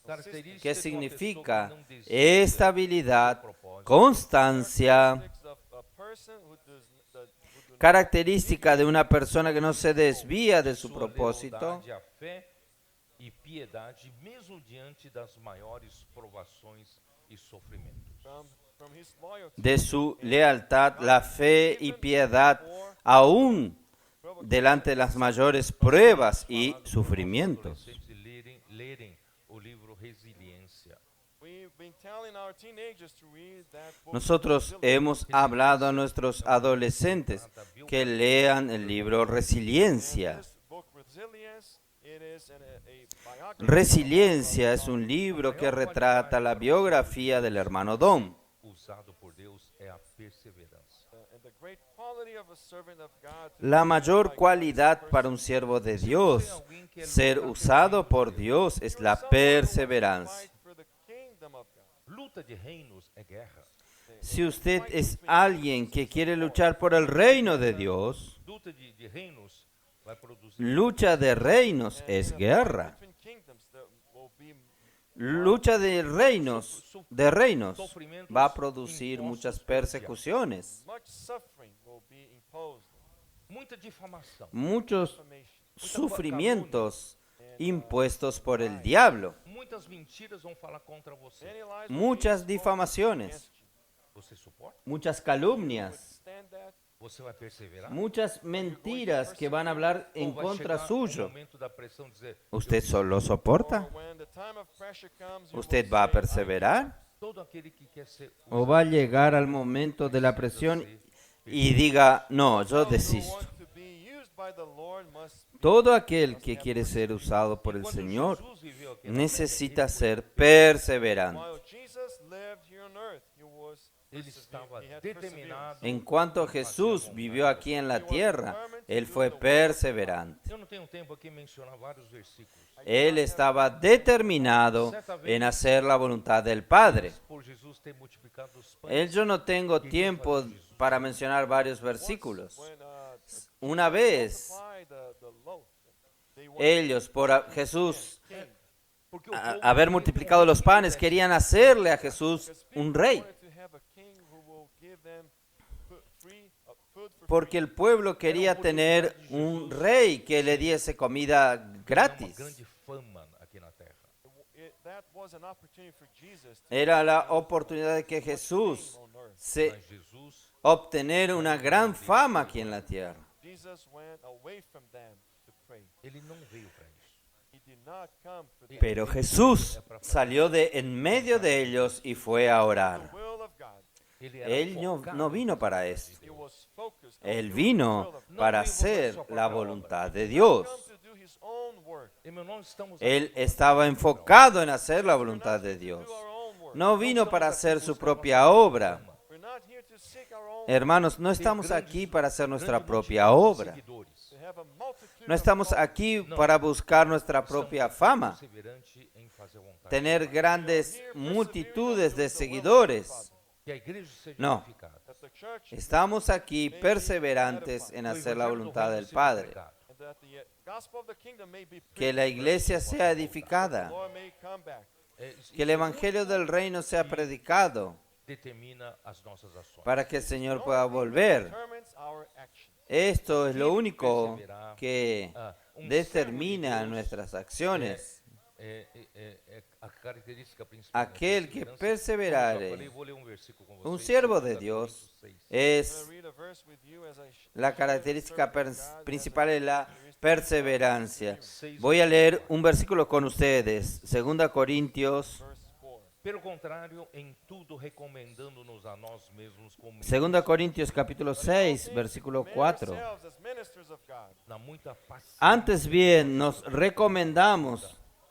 característica que de uma significa pessoa que não desiste estabilidad, do propósito. constancia, Characteristics of a person who do característica de una persona que no se desvía de su Sua propósito, lealdade à fé e piedade, mesmo diante das maiores provações e sofrimentos. from his loyalty de su lealtad, la fe y piedad, aún delante de las mayores pruebas y sufrimientos. Adolescentes lerem o livro Resiliência. we've been telling our teenagers to read that book. Nosotros hemos hablado a nuestros adolescentes que lean el libro Resiliencia. This book, Resilience, it is a biography Resiliencia es un libro que retrata la biografía del hermano Dom. Usado por Deus é a perseverança. and the great quality of a servant of God to La be mayor like cualidad this para person un siervo de Dios, ser usado por Dios, es la perseverancia. fight for the kingdom of God. Luta de reinos é guerra. Si usted es alguien que quiere luchar por el reino de Dios, Luta de reinos vai produzir lucha de reinos es guerra. Between kingdoms there will be Lucha de reinos va a producir muchas persecuciones, much suffering will be imposed, muita difamação, muchos information. sufrimientos impuestos por el diablo, muitas mentiras vão falar contra você. Many lies will muchas be spoken difamaciones, against you. Você suporta? muchas calumnias, Stand that. Você vai perseverar? muchas mentiras que van a hablar en Ou vai contra chegar suyo. o momento da pressão dizer, ¿Usted solo soporta? Or when the time of pressure comes, you ¿Usted will va a say, perseverar? todo aquele que quer ser ¿O va a llegar al momento de la presión y diga, no, yo "Those who desisto? want to be used by the Lord must be Todo aquel que quiere ser usado por el Quando Señor Jesus viveu aqui na necesita terra, ser perseverante. While Jesus lived here on earth, he was ele persevere- estaba he had determinado. En cuanto Jesús vivió aquí en la tierra, Él fue perseverante. Eu não tenho tempo aqui mencionar vários versículos. Él estaba determinado en hacer la voluntad del Padre. Por Jesus ter multiplicado os pães, Yo no tengo tiempo para mencionar varios versículos. when Una vez multiply the loaf. They wanted ellos, por Jesús porque o povo haber multiplicado los panes, querían hacerle a Jesús because people un rey. wanted to have a king who will give them food for Porque el pueblo quería tener un rey que le diese comida tinha uma gratis. grande fama aqui na terra. that was an opportunity for Jesus to Era la oportunidad de que Jesús on earth. se Mas Jesus obtener una gran fama aquí en la tierra. Jesus went away from them to pray. ele não veio para isso. He did not come for them. Pero Jesús salió de en medio de ellos y fue a orar. The will of God. Ele era Él focado no vino em para fazer esto. He was focused on Él doing vino the will of God. para hacer la voluntad de Dios. Come to do his own work. Irmão, nós estamos Él aqui estaba enfocado en hacer la voluntad de To Dios. do our own work. No vino para hacer su propia obra. We're not here to seek our own Hermanos, no estamos aquí para hacer nuestra propia obra. seguidores, to have a multitude No of estamos aquí para buscar nuestra propia fama, perseverante em fazer a vontade. tener grandes multitudes de seguidores. Que a igreja seja No. edificada. that the church Estamos aquí perseverantes en O hacer la evangelho do voluntad reino del seja Padre. pregado. and that the gospel of the kingdom may be Que preached. la iglesia sea The edificada, Lord may come back. que el evangelio del reino sea predicado, Determina as nossas ações. para que el Señor pueda volver. Determines our actions. Esto es lo único que determina nuestras acciones. A característica principal. Aquel que perseverare, Vou ler um versículo com vocês. un siervo de 2 Dios, Coríntios 6. I'm es going to read a verse with you as I la share característica the servant of God principal es la as a- perseverancia. Voy a leer un versículo con ustedes, 2 Corintios, verse 4. Pelo contrário, em tudo recomendando-nos a nós mesmos como 2 Corintios capítulo 6, versículo Make 4. ourselves as ministers of God na muita paciência Antes bien, nos recomendamos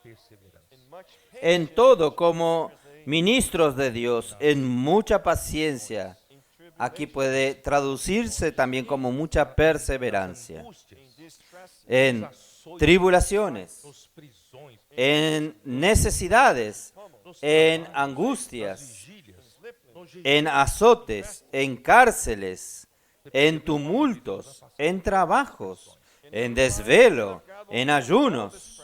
e perseverança. in much en patience, todo como ministros de Dios, en mucha paciencia. in Aquí tribulation, puede traducirse también como mucha perseverancia. Angústias, in distress, En açoites, tribulaciones, nos prisões, en necesidades, nos en trabalhos, angustias, nas vigílias, slip, nos en azotes, en cárceles, en tumultos, en trabajos, en desvelo, en ayunos.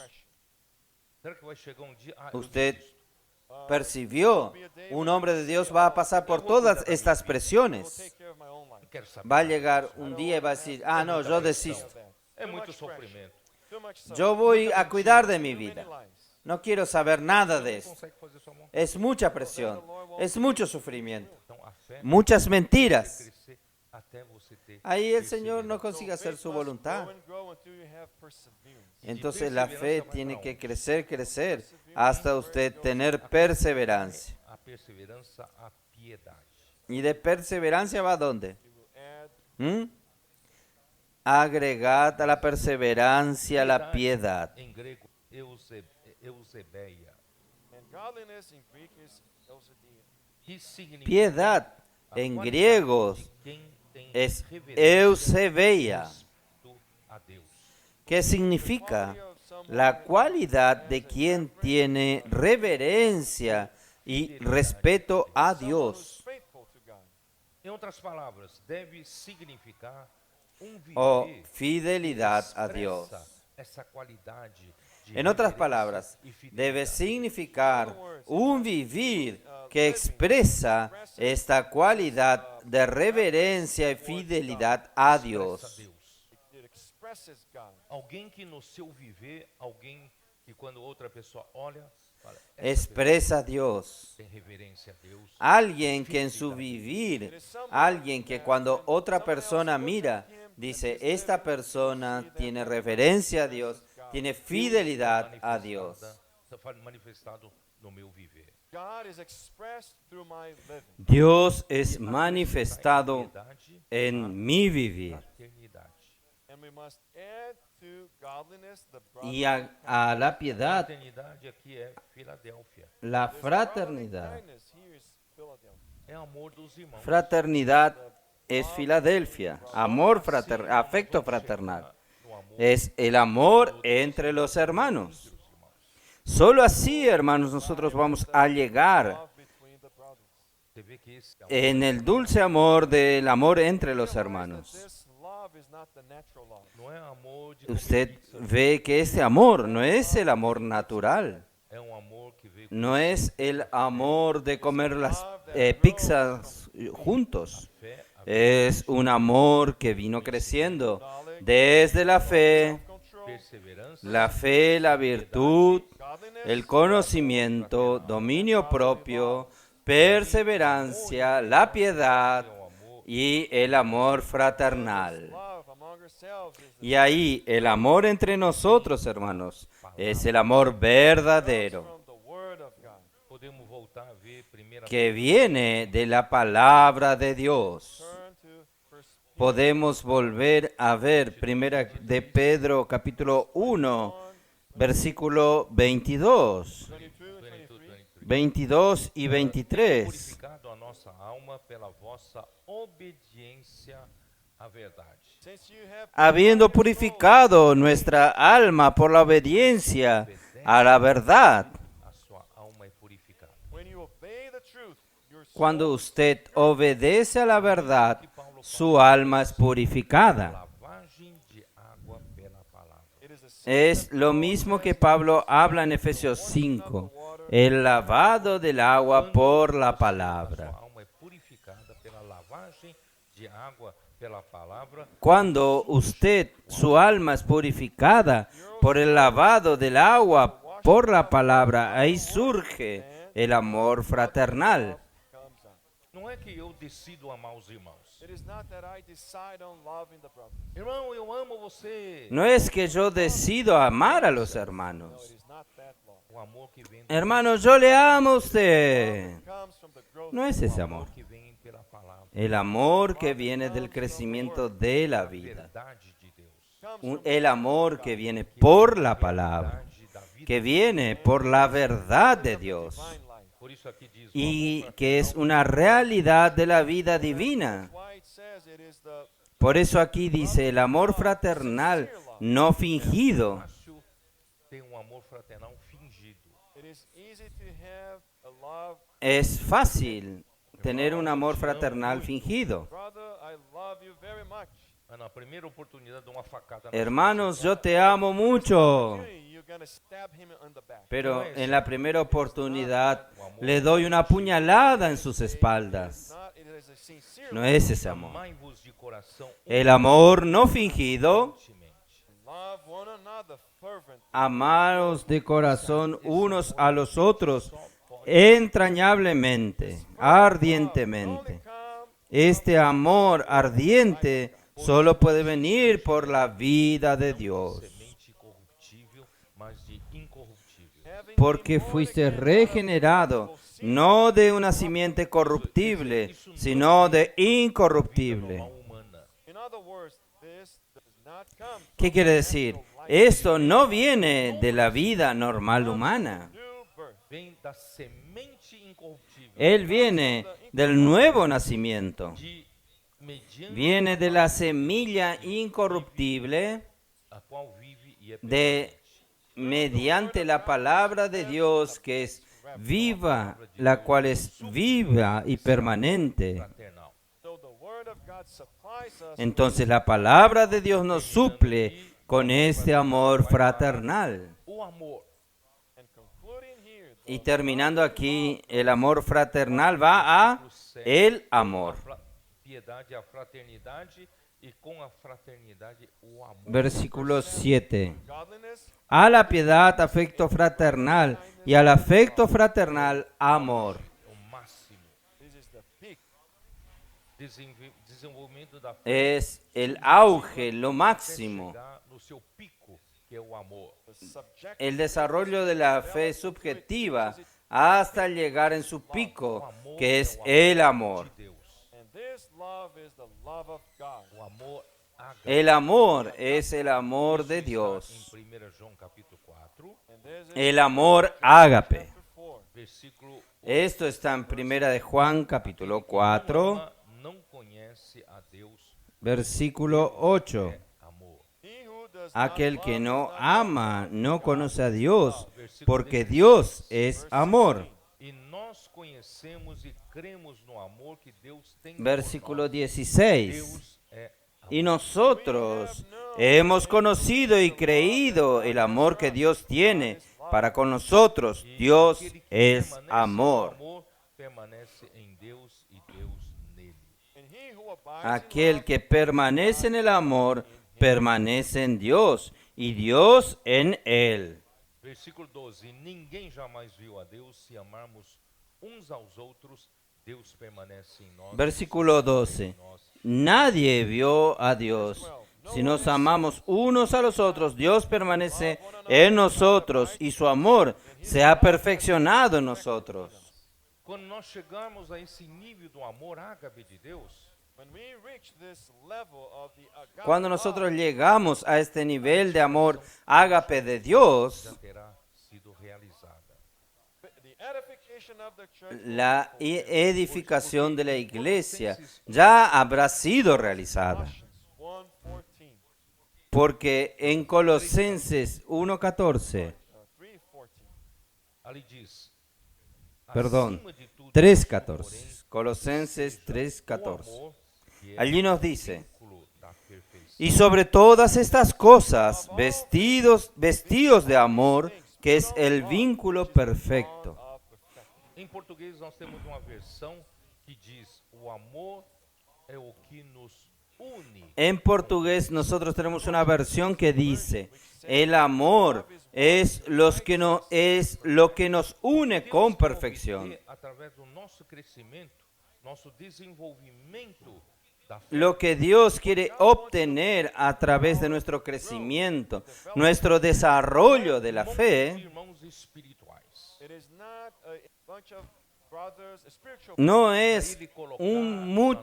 Será que vai chegar dia? Eu Usted desisto. percibió, un hombre de Dios va a pasar por todas estas will presiones. take care of my own life. Não quero saber. Va a llegar un día y va a decir, ah, no, yo desisto. É Too muito much pressure, sofrimento. too much suffering, Yo voy a cuidar de mi too many vida. lies. No quiero saber nada de Não esto. consegue fazer sua vontade. Es mucha presión, es mucho sufrimiento, Então a fé muchas vai mentiras. crescer até você ter Ahí el Señor no perseverança. consigue hacer Faith su must voluntad. grow and grow until you have perseverance. Entonces la fe tiene que crecer, crecer, hasta usted tener perseverancia. A perseverança, a piedade. ¿Y de perseverancia va a dónde? You will add ¿Mm? Agregad a la perseverancia la piedad. Em grego, eusebeia. and godliness in Greek is eusedia. Que significa Piedad a en qualidade griegos de quem tem es reverência eusebeia, e respeito a Deus. que significa Quality of someone la cualidad de quien tiene reverencia y respeto a who's Dios. faithful to God. Em outras palavras, deve significar viver O que fidelidad a expressa Dios. essa qualidade de En otras reverência palabras, e fidelidade. debe significar un vivir que expresa esta cualidad de reverencia y fidelidad a Expressa Dios. Deus. It expresses God. Alguém que no seu viver, alguém que quando outra pessoa olha, fala, essa Expresa a Dios. pessoa tem reverência a Deus. Alguien que en su vivir, alguien que cuando otra persona mira, dice, esta persona tiene reverencia a Dios, tiene fidelidad a Dios. Manifestado no meu viver. God is expressed through my living. Dios es manifestado Piedade, en mi vivir. fraternidade. And we must add to godliness the Y brotherly a la piedad, Fraternidade aqui é Filadélfia. la This fraternidad. brotherly kindness here is Philadelphia. É amor dos irmãos. Fraternidad es Filadelfia, amor afecto fraternal. No amor Es el amor entre los hermanos. Solo así, hermanos, nosotros vamos a llegar Love between the brothers. você vê que esse amor en el dulce amor del amor entre los Realize hermanos. that this love is not the natural love. não é amor de Usted pizza, ve que este amor no es el amor natural, é amor que veio no es el amor de comer las pizzas juntos. fé, a Es un amor que vino creciendo desde la fe, perseverança, la virtud, el conocimiento, dominio propio, perseverancia, la piedad y el amor fraternal. Love among ourselves is the Y ahí el amor entre nosotros, hermanos, es el amor verdadero, from the Word of God. Podemos voltar a ver 1 que viene de la palabra de Dios. Turn to First Podemos volver a ver primera de Pedro capítulo 1, versículo 22, 22 and 23. 22 y 23. purificado a nossa alma pela vossa obediência à verdade. Since you have Habiendo purificado nuestra alma por la obediencia a la verdad. A sua alma é purificada. when you obey the truth, your soul Cuando usted obedece a la verdad, su alma es purificada. Lavagem de água pela palavra. it is the same Es lo mismo que Pablo habla en Efesios 5, el lavado del agua por la palabra. Sua alma é purificada pela lavagem de água pela palavra. Cuando usted, su alma es purificada por el lavado del agua por la palabra, ahí surge el amor fraternal. comes out. Não é que eu decido amar os irmãos. It is not that I decide on loving the brother. Irmão, eu amo você. No es que yo decido amar a los No, hermanos. it is not that love. O amor que vem, Hermanos, yo le amo a usted. It comes from the growth No es ese amor. que vem pela palavra. El amor que viene del crecimiento de la vida. Verdade de Deus. comes from El amor que viene por la palabra. Verdade da vida. Que viene por la verdad de Dios. divine life. Por isso aqui diz, o Y amor que es una realidad de la vida divina. Why it says it is the Por eso aquí dice el amor fraternal no fingido. fácil ter amor fraternal fingido. it is easy to have a love. Es fácil tener un amor fraternal fingido. Brother, I love you very much. Mas na primeira oportunidade de uma facada na Hermanos, yo te amo mucho. You're gonna stab him on the back. Pero en la primera oportunidad le doy una puñalada en sus espaldas. Not, it is a sincere No es ese amor. amai-vos de coração El amor no fingido, love one another fervent. amaros de corazón unos a los otros entrañablemente, ardientemente. Come Este amor ardiente solo puede venir por la vida de Dios, semente corruptível, mas de incorruptível. having porque fuiste regenerado no de una simiente corruptible, sino de incorruptible. Normal humana. in other words, this does not come ¿Qué quiere decir? Esto no viene de la vida normal humana. new birth. Vem da semente incorruptível, Él viene del nuevo nacimiento. de mediante Viene de la semilla incorruptible a qual vive e é de mediante la palabra de Dios que es viva, la cual es viva y permanente. fraternal. So the word of God supplies us Entonces la palabra de Dios nos suple con este amor fraternal. O amor and concluding here Y terminando aquí, el amor fraternal va a el amor. piedade, a fraternidade e com a fraternidade o amor. Versículo 7. godliness, A la piedad, afecto fraternal, y al afecto fraternal, amor. O máximo this is the peak. desenvolvimento da fé Es el auge, lo máximo. chegar no seu pico, que é o amor. The subject El desarrollo de la fe subjetiva hasta llegar en su pico, que es el amor. De Deus. and this love is the love of God. O amor ágape. El amor es el amor de Dios. Em 1 João capítulo 4, And this is El amor ágape. chapter 4. versículo Esto está en primera de Juan capítulo 4, não conhece a Deus, versículo 8. amor. He who does Aquel not que love no does not ama no conoce a Dios, porque Dios es amor. E nós conhecemos e cremos no amor que Deus tem por Versículo nós. 16. Deus é amor. Y nosotros hemos conocido y creído el amor que Dios tiene para con nosotros. Dios Aquele que es permanece no amor. amor, permanece em Deus e Deus nele. and he who abides Aquel que permanece en el amor, permanece en Dios y Dios en él. Versículo 12: Ninguém jamais viu a Deus. Se amarmos uns aos outros, Deus permanece em nós. Versículo 12. Nadie vio a Dios. Si nos amamos unos a los otros, Dios permanece en nosotros y su amor se ha perfeccionado en nosotros. Quando nós chegarmos a esse nível do amor ágape de Deus, When we reach this level of the agape Cuando nosotros love, llegamos a este nivel de amor ágape de Dios, já terá sido realizada. the edification of the church will la be fulfilled. edificación de la iglesia ya habrá sido realizada. Colossians 1:14, Porque en Colosenses 1:14, 3:14. Ali diz: perdón, acima de tudo, 3:14, Colosenses o 3:14. amor, que é Allí nos o dice: vínculo da perfeição. y sobre todas estas cosas, vestidos de amor, que es el vínculo perfecto. Of perfection. Em português, nós temos uma versão que diz: o amor é o que nos une. En portugués nosotros tenemos una versión que dice: el amor es lo que nos une con Deus quer perfección. obter, através do nosso crescimento, nosso desenvolvimento da fé, Lo que Dios quiere obtener a través de nuestro crecimiento, nuestro desarrollo de la muitos fe, irmãos espirituais. It is not a bunch of brothers, a spiritual no es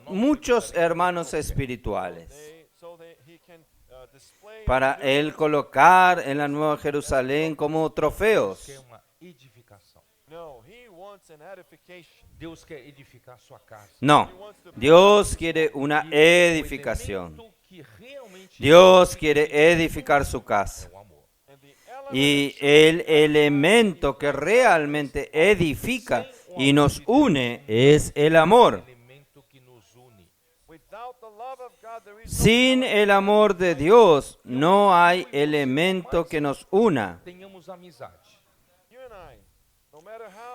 muchos hermanos espirituales so that he can display para Él colocar en la Nueva Jerusalén como trofeos. Quer uma edificação. No, he wants an edification. Deus quer edificar sua casa. No, Dios quiere una E o edificación. elemento que realmente Dios quiere edificar su casa. é o amor. And the element Y el elemento que realmente edifica y nos une es el amor. Elemento que nos une. without the love of God there is Sin el amor de Dios no hay elemento que nos una. Tenhamos amizade. you and I, no matter how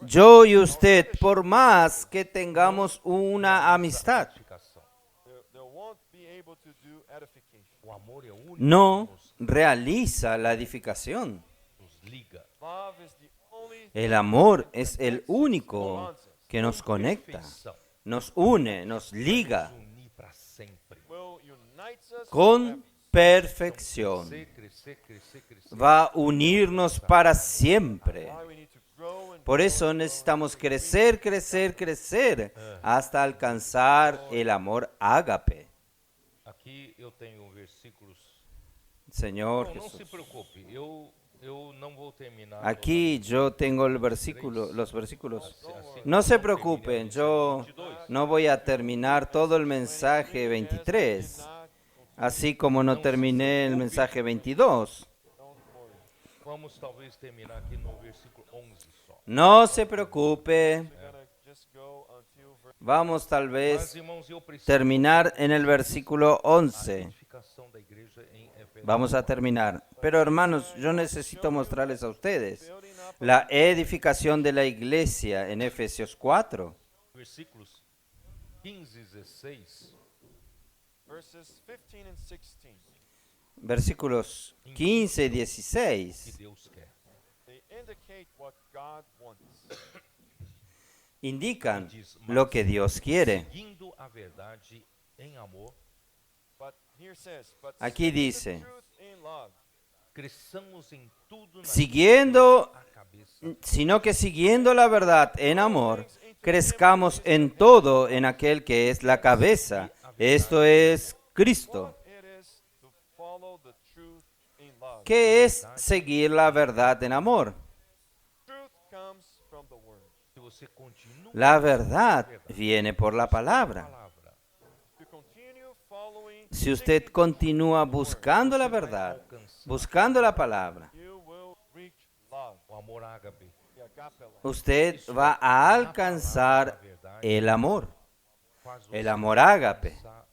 Yo y usted, por más que tengamos una amistad, Edificação. there won't be able to do edification. O amor é o único no que realiza la edificación. nos liga. Love is the only El amor es el único que nos conecta, Perfeição. nos une, nos liga Nos unir para sempre. will unite us con perfección. Crescer, crescer, crescer, crescer. Va a unirnos para siempre. why we need to grow and Por eso necesitamos crecer, crecer, crecer hasta alcanzar el amor ágape. Aqui eu tenho versículos. Señor Não se Jesús. preocupe, eu não vou terminar. Aquí yo tengo el versículo, los versículos. No se preocupen, yo no voy a terminar todo el mensaje 23, así como no terminé el mensaje 22. Vamos talvez terminar aqui no versículo 11 só. No se preocupe, we're gonna just go until verse vamos tal Mas, vez irmãos, eu preciso terminar en el versículo da 11. edificação da igreja em Efésios. Vamos a terminar. Pero hermanos, yo necesito mostrarles a ustedes building up la edificación de la iglesia en Efesios 4. Versículos 15 e 16. verses 15 and 16. Versículos 15 y que 16 Deus quer. They indicate what God wants. indican lo que Dios quiere. Seguindo a verdade em amor, But here says, but Aquí speak the dice, truth in love. cresçamos em tudo na siguiendo, a cabeça, sino que siguiendo la verdad en amor, crezcamos en todo en aquel que es la cabeza. Esto es Cristo. It is to follow the truth in love. ¿Qué es seguir la verdad en amor? Truth comes from the word. se você continua La verdad viene por la a palabra. palavra, To continue following, Si usted continúa buscando la verdad, buscando la palabra, you will reach love, o amor ágape, the agape love. usted va a alcanzar el amor, faz el você amor ágape. alcançar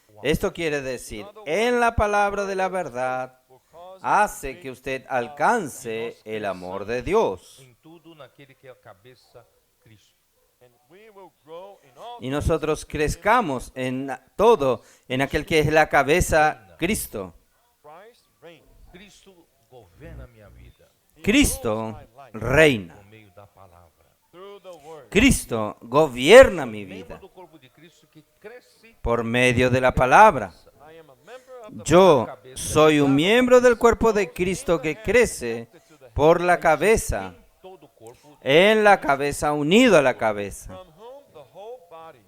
o amor. Esto quiere decir, en la palabra de la verdad Will cause hace que usted alcance el amor de Dios. Em tudo naquele que é a cabeça, Cristo. and we will grow in all Y nosotros crezcamos en todo, en aquel que es la cabeza, Cristo. Christ reigns. Cristo governa a minha vida. Cristo reina. por meio da palavra. through the word. Cristo gobierna mi Membro vida do corpo de Cristo que cresce por medio de la palabra. I am a member of the Yo soy un miembro del cuerpo de Cristo que crece por la cabeza, em todo o corpo, en la cabeza, unido a la cabeza, from whom the whole body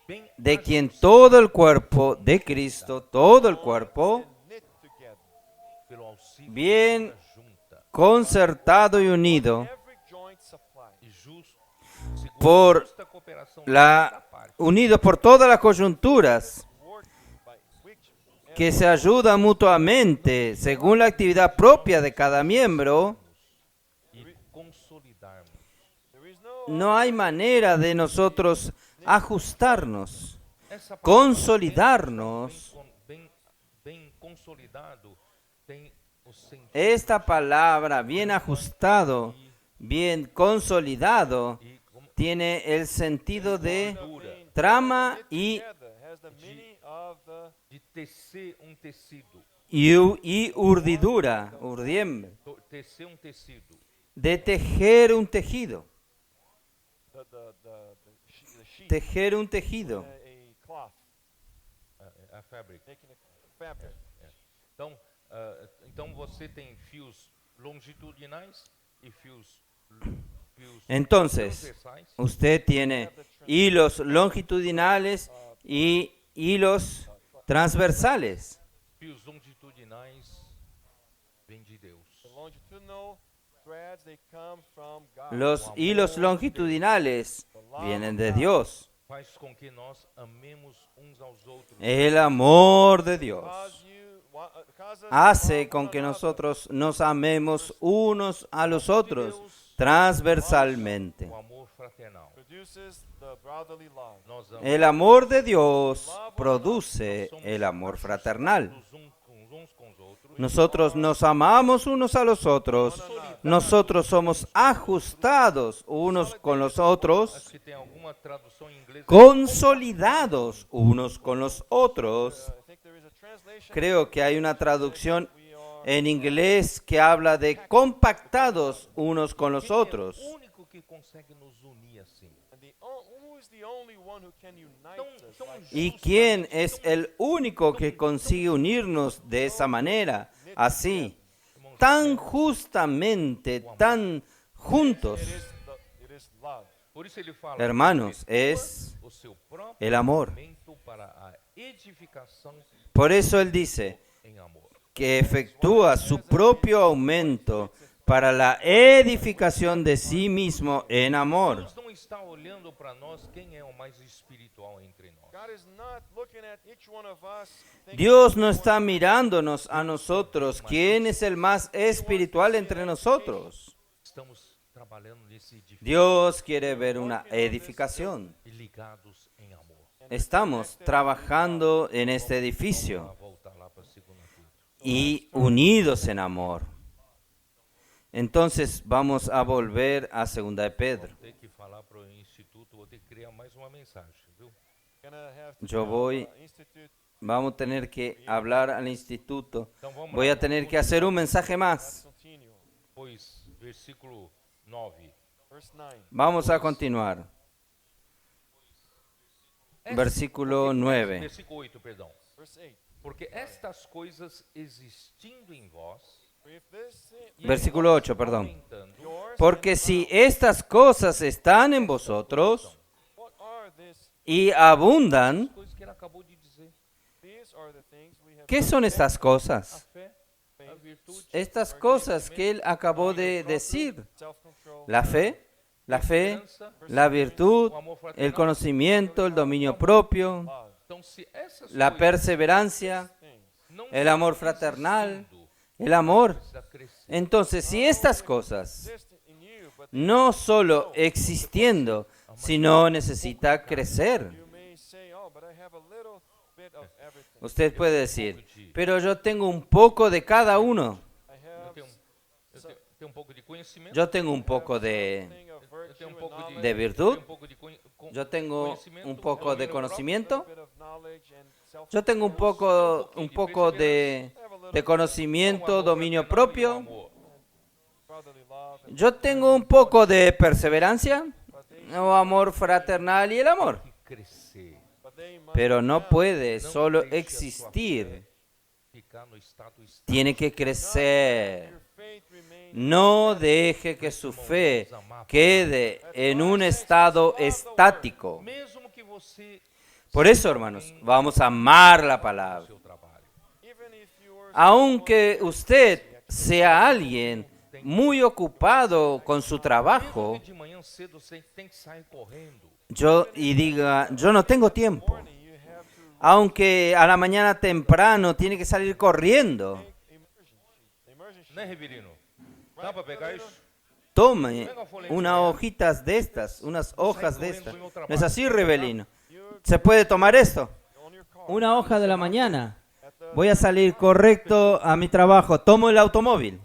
bem de quien todo el cuerpo de Cristo, todo el cuerpo, knit together. pelo auxílio bien da junta concertado y unido Every joint supplied. e justo, segundo por justa cooperação de cada la, parte, unidos por todas las coyunturas, Work by which que se ayudan mutuamente según la actividad propia de cada miembro. e consolidarmos. there is no No hay manera de nosotros ajustarnos, Essa palavra consolidarnos. bem consolidado tem o sentido Esta palabra bien ajustado, bien consolidado, e como tiene el sentido de dura trama y, together has the meaning of the de tecer tecido, y urdidura, urdiembre, tecer tecido, de tejer un tejido, the sheet, tejer un tejido. a cloth, a fabric. making a fabric. Então, então você tem fios longitudinais e fios Entonces, transversais. usted tiene hilos longitudinales y hilos transversales. Fios longitudinais vêm de Deus. The longitudinal threads, they come from God. Los hilos longitudinales vienen de Dios. Faz com que nós amemos uns aos outros. El amor de Dios Cause us hace to con love que one another. nosotros nos amemos unos a los otros transversalmente. O amor fraternal. Produces the brotherly love. Nós amamos El amor de Dios produce el amor fraternal. uns com os outros. Nosotros nos amamos unos a los otros. Nosotros somos ajustados unos con los otros, Acho que tem alguma tradução em inglês. consolidados unos con los otros. I think there is a translation. Creo que hay una traducción We are en inglés que habla de compactados unos con los otros. O único que consegue nos unir assim. and who is the only one who can unite us Tão like ¿Y quién es el único que consigue unirnos de esa manera, así, tan justamente, tan juntos? it is love. Por isso ele fala, Hermanos, ele es o seu próprio el amor. momento para a edificação Por eso él dice em amor. que efectúa su propio aumento para la edificación de sí mismo en amor. Deus não está olhando para nós quem é o mais espiritual entre nós. God is not looking at each one of us thinking, Dios no está mirándonos a nosotros, ¿quién es el más espiritual entre nosotros? Estamos trabalhando nesse edifício Dios quiere ver una edificación. e ligados em amor. Estamos trabajando en este Vamos edificio voltar lá para a segunda culto. y unidos en amor. Entonces vamos a volver a 2 de Pedro. Vou ter que falar para o instituto, vou ter que criar mais uma mensagem, viu? gonna have to Yo have, voy, institute vamos a tener que hablar al instituto. Então vamos Voy lá. a tener que hacer un mensaje más. continue. Pois, versículo 9. Verse 9. Vamos a continuar. Versículo 9. Versículo 8, perdão. Verse 8. Porque estas coisas existindo em vós, For if this e Versículo 8, perdón. aumentando, yours, Porque si estas cosas están en vosotros what are this? y abundan, coisas que ele acabou de dizer, These are the things we have. ¿qué son estas a cosas? fé, a virtude, Estas cosas que él acabó de decir. Self-control. La fe, esperança, la virtud, o amor fraternal. el conocimiento, el dominio propio, Love. Então, se essas la coisas perseverancia, Things. não el estão amor fraternal, existindo, el amor. precisa crescer. Entonces, si estas cosas Exist in you, but no solo existiendo, sino necesita crecer. you may say, oh, but I have a little bit of everything. Usted puede decir, pero yo tengo un poco de cada uno. I Eu have tenho, tenho um pouco de conhecimento, Yo tengo un poco de, something of eu virtue tenho um and pouco knowledge, de virtud, tenho um pouco de yo tengo conhecimento, un poco de a conocimiento, bit of knowledge and self. yo tengo un poco de conocimiento, dominio propio, Brotherly Yo tengo un poco de perseverancia, o amor fraternal y el amor, que crescer. but they must pero no puede Não solo deixe a sua existir, fé ficar no estado estático. tiene que crecer. your faith remain. No deje que su fe quede en un estado estático. Mesmo que você Por eso, hermanos, vamos a amar la palabra. seu trabalho. Even if you are Aunque usted sea alguien muy ocupado con su trabajo, Mesmo que de manhã cedo você tem que sair correndo. y diga, yo no tengo tiempo. morning, you have to Aunque a la mañana temprano tiene que salir corriendo. emergency. Né, Riverino? Dá para pegar isso? Tome unas hojitas de estas, unas hojas de estas. ¿No es así, Rebelino? ¿Se puede tomar esto? On your car. Una hoja de la mañana. Voy a salir correcto a mi trabajo. Tomo el automóvil.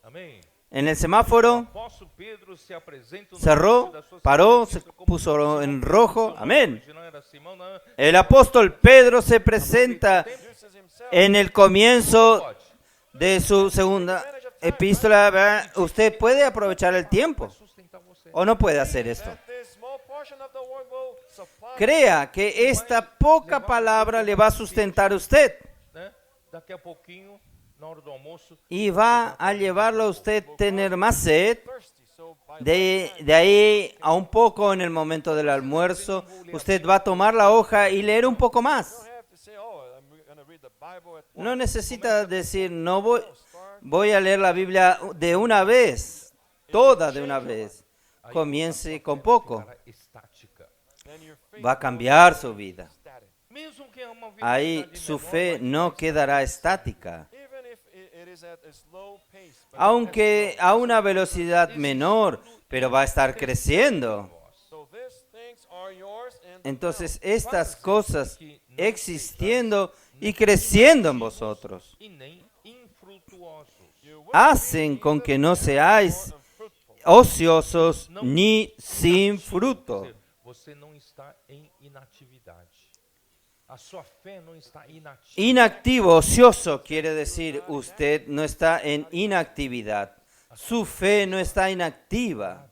Amém? En el semáforo Apóstolo Pedro se apresenta no cerró, início da sua paró, se sentença como puso en Simão rojo. Pedro. Amén. Original era Simão, não, El apóstol Pedro se presenta Introduces himself. en el comienzo de su segunda epístola. ¿Verdad? Usted puede aprovechar el tiempo sustentar você. o no puede hacer esto. That this small portion of the word will supply. Crea que esta poca palabra le va a sustentar a usted Né? Daqui a pouquinho, na hora do almoço, y va a llevarlo a usted tener más sed. thirsty. So by De ahí a un poco en el momento del almuerzo, usted va a tomar la hoja y leer un poco you más. don't have to say, oh, I'm going to read the Bible at No necesita decir, no voy a leer la Biblia de una vez, toda de una vez. Comience con poco, ficará estática. then your faith va a cambiar su vida. static. Mesmo que é uma Ahí velocidade su menor, fe mas no quedará estática. Even if it is at a slow pace. But Aunque a una velocidad menor, pero va a estar creciendo. so these things are yours and Entonces estas cosas existiendo y creciendo en vosotros e nem infrutuosos. you will hacen con que no seáis fruitful. ociosos ni sin fruto. Você não está em inatividade. A sua fé não está inativa. Inactivo, ocioso, quiere decir usted no está en inactividad. Su fe no está inactiva.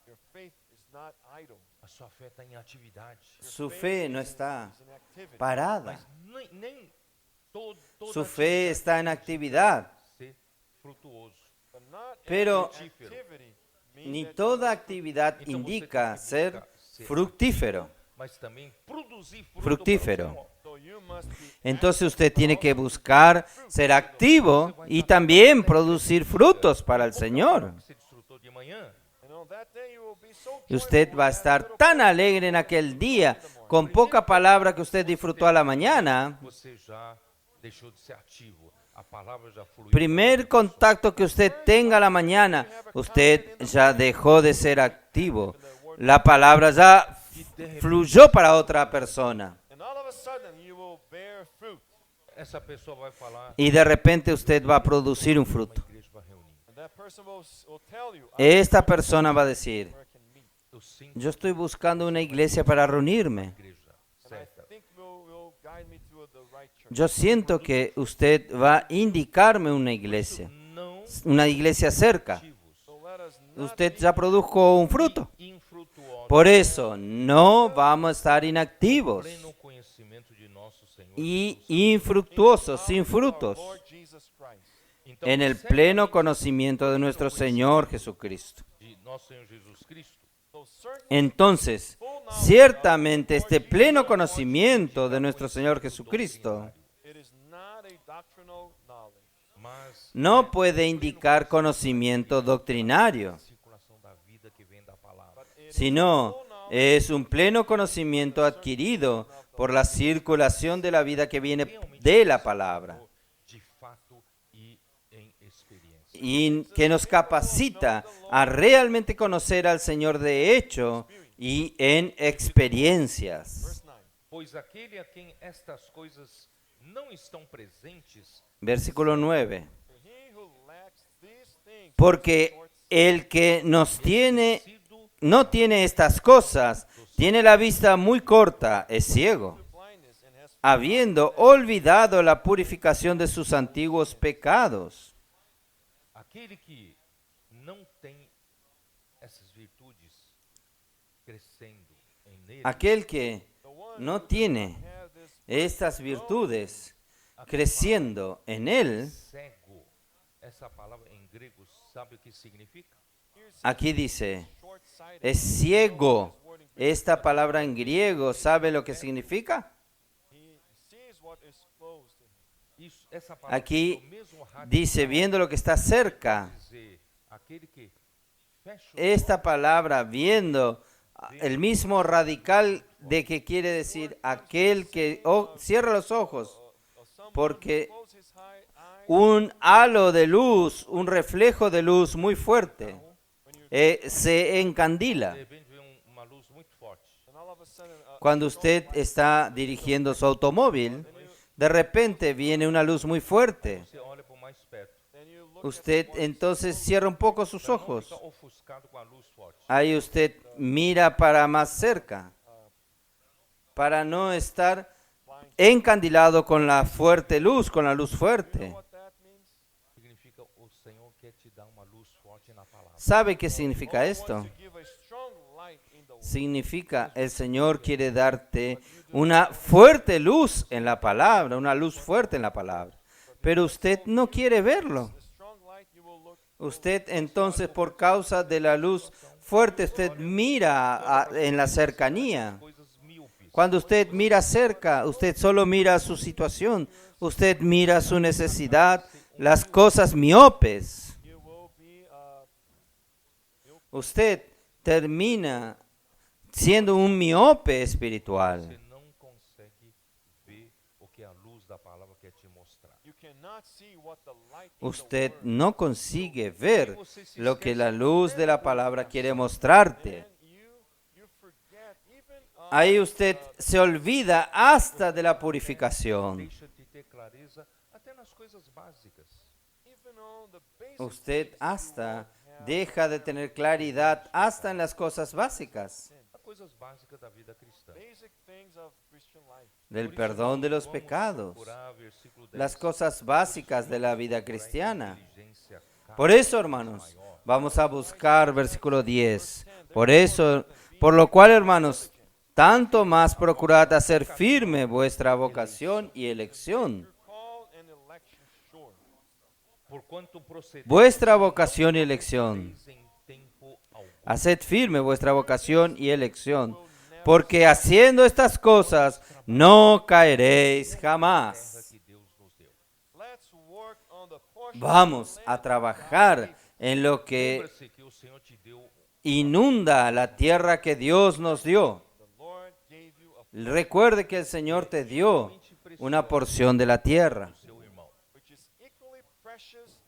Your faith is not idle. A sua fé está em atividade. Su fe no está It's an activity. parada. Nem toda Su fe está en actividad. ser frutuoso. But not Pero every activity means ni that toda actividad indica ser fructífero. Mas também produzir fruto Fructífero. para o Senhor. so you must be Entonces usted tiene que buscar ser activo y también producir frutos para el Señor. Você desfrutou de manhã? and on that day you will be so Y usted va a estar tan alegre en aquel día, con poca palabra que usted disfrutó a la mañana. Você já deixou de ser ativo. A palavra já fluiu. Primer contacto que usted tenga a la mañana, usted ya dejó de ser activo. La palabra ya fluyó para otra persona. and all of a sudden you will bear fruit. Essa pessoa vai falar, Y de repente usted va a producir un a fruto. igreja vai reunir. And that person will tell you, Esta persona va a decir, where I can meet. Eu sinto yo estoy buscando una iglesia para reunirme. a igreja And certa. I think will guide me to the right church. Yo siento que usted va a indicarme Não una iglesia cerca. ativos. So let us not Usted ya produjo un fruto. Infrutuosos. Por eso no vamos a estar inactivos Pleno conhecimento de nosso Senhor y Jesus. infructuosos, sin our frutos, Lord Jesus Christ. Então, en el certamente, pleno conocimiento de nuestro Señor Jesucristo. de nosso Senhor Jesus Cristo, So certainly Entonces, ciertamente este pleno conocimiento de nuestro Señor Jesucristo it is not a doctrinal knowledge. mas no puede indicar conocimiento doctrinario, a circulação da vida que vem da palavra. sino es un pleno conocimiento adquirido por la circulación de la vida que viene de la palabra De fato e em experiência. y que nos capacita a realmente conocer al Señor de hecho y en experiencias. Verse 9. Pois aquele a quem estas coisas não estão presentes, Versículo 9. He who lacks these things Porque el que sido no tiene estas cosas, tiene la vista muy corta, es ciego, blindness and has habiendo olvidado la purificación de sus antiguos pecados. aquele que não tem aquel que the one no who tiene has this estas virtudes creciendo en él, cego, essa palavra em grego, sabe o que significa? here says aquí dice, short-sighted. es ciego. Esta palabra en griego, ¿sabe lo que significa? He sees what is close to him. Isso, essa palavra Aquí é o mesmo radical dice, viendo lo que está cerca. dizer aquele que fecha os Esta palabra, viendo, el mismo radical de que quiere decir aquel que cierra los ojos, Someone porque who closes his eyes un halo de luz, un reflejo de luz muy fuerte, se encandila. de repente vê uma luz muito forte. and all of a sudden Cuando usted está dirigiendo su automóvil, de repente viene una luz muy fuerte. Você olha por mais perto. then you look Usted entonces cierra un poco sus Para não ojos. ficar ofuscado com a luz forte. Ahí usted mira para más cerca, para no estar encandilado con la fuerte luz, con la luz fuerte. what that means. Significa o Senhor quer te dar uma luz forte na palavra. ¿Sabe qué significa God esto? wants to give a strong light in the word. Significa el Señor quiere darte una fuerte luz en la palabra, una luz fuerte en la palabra. Pero usted no quiere verlo. The strong light you will look Usted entonces por causa de la luz fuerte, usted mira en la cercanía. Coisas míopes. Cuando usted mira cerca, usted solo mira su situación, usted mira su necesidad, las cosas miopes. you will be Usted termina siendo un miope espiritual. Você não consegue ver o que a luz da palavra quer te mostrar. you cannot see what the light in Usted the word. no consigue ver lo que la luz de la palabra quiere mostrarte. And you forget even Ahí usted se olvida hasta de la purificación. Deixa de ter clareza até nas coisas básicas. even on the basic Usted hasta deja de tener claridad hasta en las cosas básicas, Há coisas básicas da vida cristã. basic things of Christian life. del Por isso, perdón de los vamos pecados, procurar versículo 10, las cosas básicas de la vida procurar cristiana. inteligência cada Por eso, hermanos, vamos a buscar versículo 10. Por eso, por lo cual, hermanos, tanto más procurad hacer firme vuestra vocación y elección. Your call and election sure. Porquanto procederes Vuestra vocación y elección. em tempo algum. Haced firme vuestra vocación y elección, porque haciendo estas cosas no caeréis jamás. Que Deus nos deu. Let's work on the portion Vamos a trabajar en lo que Lembra-se que o Senhor te deu inunda la tierra que Dios nos dio. the Lord gave you a Recuerde que el Señor te dio una porción de la tierra, seu irmão. which is equally precious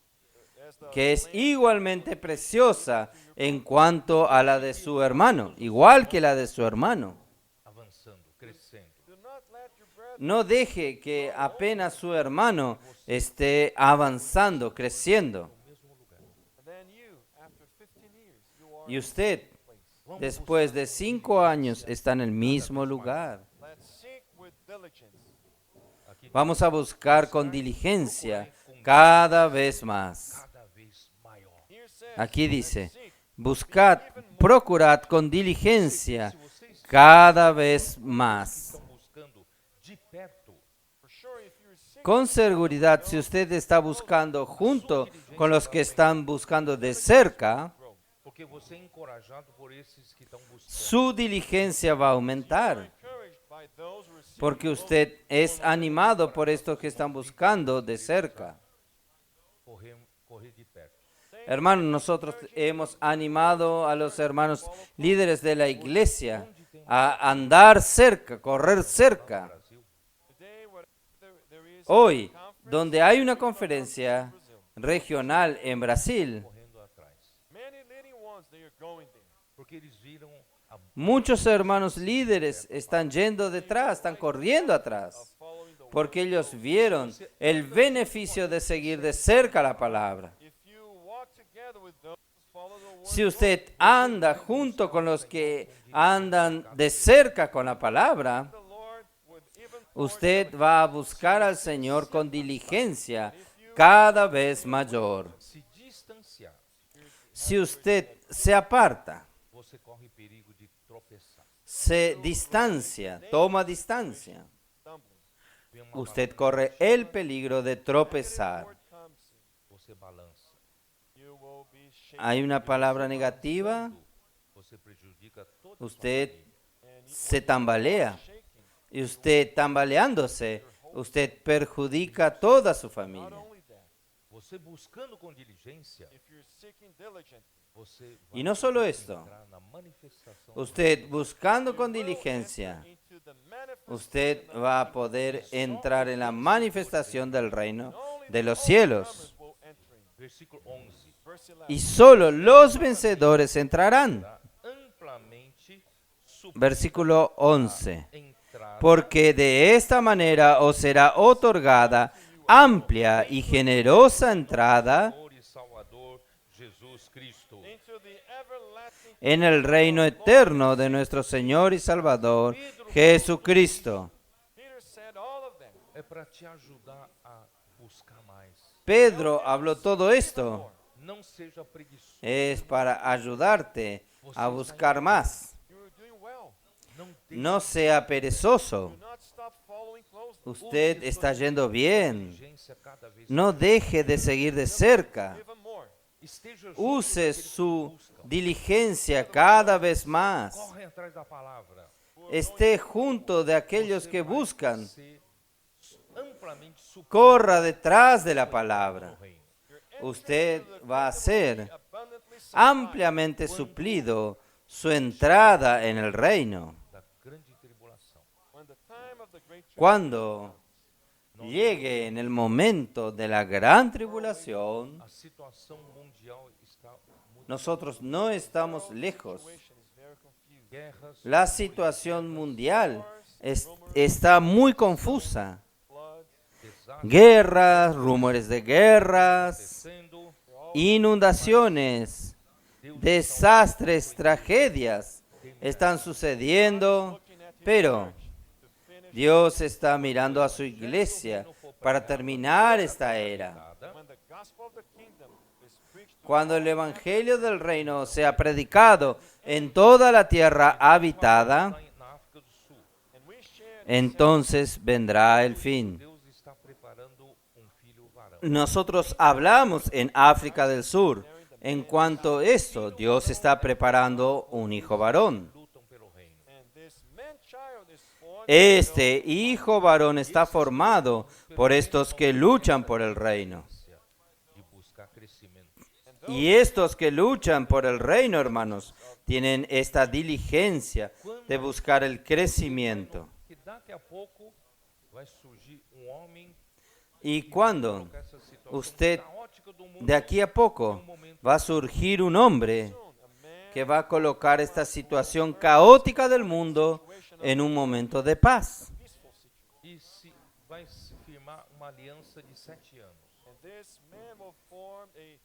as the que es igualmente preciosa en cuanto a la de su hermano, igual que la de su hermano. Avançando, crescendo. do not let your bread No deje que apenas su hermano esté avanzando, creciendo. and then you after 15 years you are Y usted, in place. después de 5 años, está en el mismo lugar. Let's seek with diligence Aqui Vamos a buscar con diligencia cada vez más. cada vez maior. here says Aquí dice, seek buscad, procurad con diligencia cada vez más. Estão buscando de perto. for sure if you're seeking Con seguridad, si usted está buscando junto con los que están buscando de cerca, Porque você é encorajado por esses que estão buscando. su diligencia va a aumentar. encouraged by those who are seeking Porque usted es animado por estos que están buscando de cerca. Correr de perto. Hermanos, nosotros hemos animado a los hermanos líderes de la iglesia a andar cerca, correr cerca. Brasil, today where there is Hoy, donde hay una conferencia regional en Brasil, correndo atrás. many leading ones they are going there Porque eles viram a muchos hermanos líderes están yendo detrás, están corriendo atrás, following the porque ellos vieron el beneficio de seguir de cerca la palabra. if you walk together with those who follow the word Si usted anda junto con los que andan de cerca con la palabra, of the Lord with even usted va a buscar al Señor con diligencia cada vez mayor. se distanciar, Si usted se aparta, você corre perigo de tropeçar. se distancia, toma distancia, stumbling. vem uma usted corre el peligro de tropezar. Word comes, você balança. you will be shaken. Hay una palabra negativa, Você prejudica toda a sua usted família. se tambalea. Shaking. Y usted tambaleándose, usted perjudica a toda su Not familia. only that, Você buscando com diligência, if you're seeking diligently, você Y no solo esto, entrar na manifestação do usted buscando con will diligencia, enter into the manifestation usted of va a the poder kingdom. entrar en la manifestación del reino And only de the los cielos. overcomers will enter in. versículo 11. Verse 11. Y solo los vencedores entrarán. Será amplamente Versículo 11. entrada Porque de esta manera os será otorgada amplia y generosa entrada Senhor e Salvador Jesus Cristo. Into the everlasting en el reino eterno de nuestro Señor y Salvador Jesucristo. Peter said all of them. É para te ajudar a buscar mais. Pedro habló todo esto. Não seja preguiçoso. Es para ayudarte a buscar más. You're doing well. Não deixe No sea perezoso. Do not stop following closely. Usted está yendo bien. diligência cada vez No deje de seguir de cerca. Give them more. Esteja junto Use daqueles que su buscam. diligencia cada vez más. Corre atrás da palavra. Esté junto de aquellos que buscan. Ser amplamente suprido Corra detrás de la palabra. no reino. Usted va a ser Abundantly supplied. ampliamente suplido su entrada en el reino. Da grande tribulação. When the time of the great Cuando llegue en el momento de la gran tribulación, A situação mundial está muito nosotros no estamos lejos. situation is very confused. guerras, La situación mundial está muy confusa. Flood, desastres Guerras, rumores de guerras, acontecendo. inundaciones, desastres, tragedias están sucediendo, pero Dios está mirando a su iglesia para terminar esta era. when the gospel of the kingdom is preached to Cuando el evangelio del reino sea predicado en toda la tierra habitada, Lá na África do Sul, and we share entonces vendrá el fin. Deus está preparando filho varão. Nosotros hablamos en África del Sur. En cuanto a esto, Dios está preparando un hijo varón. Lutam pelo reino. and this man child is born Este hijo varón está formado por estos que luchan por el reino. De buscar crescimento. Y estos que luchan por el reino, hermanos, tienen esta diligencia de buscar el crecimiento. Que daqui a pouco vai surgir homem Y cuando com essa situação usted, caótica do mundo de aquí a poco, va a surgir un hombre que va a colocar esta situación caótica del mundo en un momento de paz. e vai se firmar uma aliança de 7 anos. and this man will form a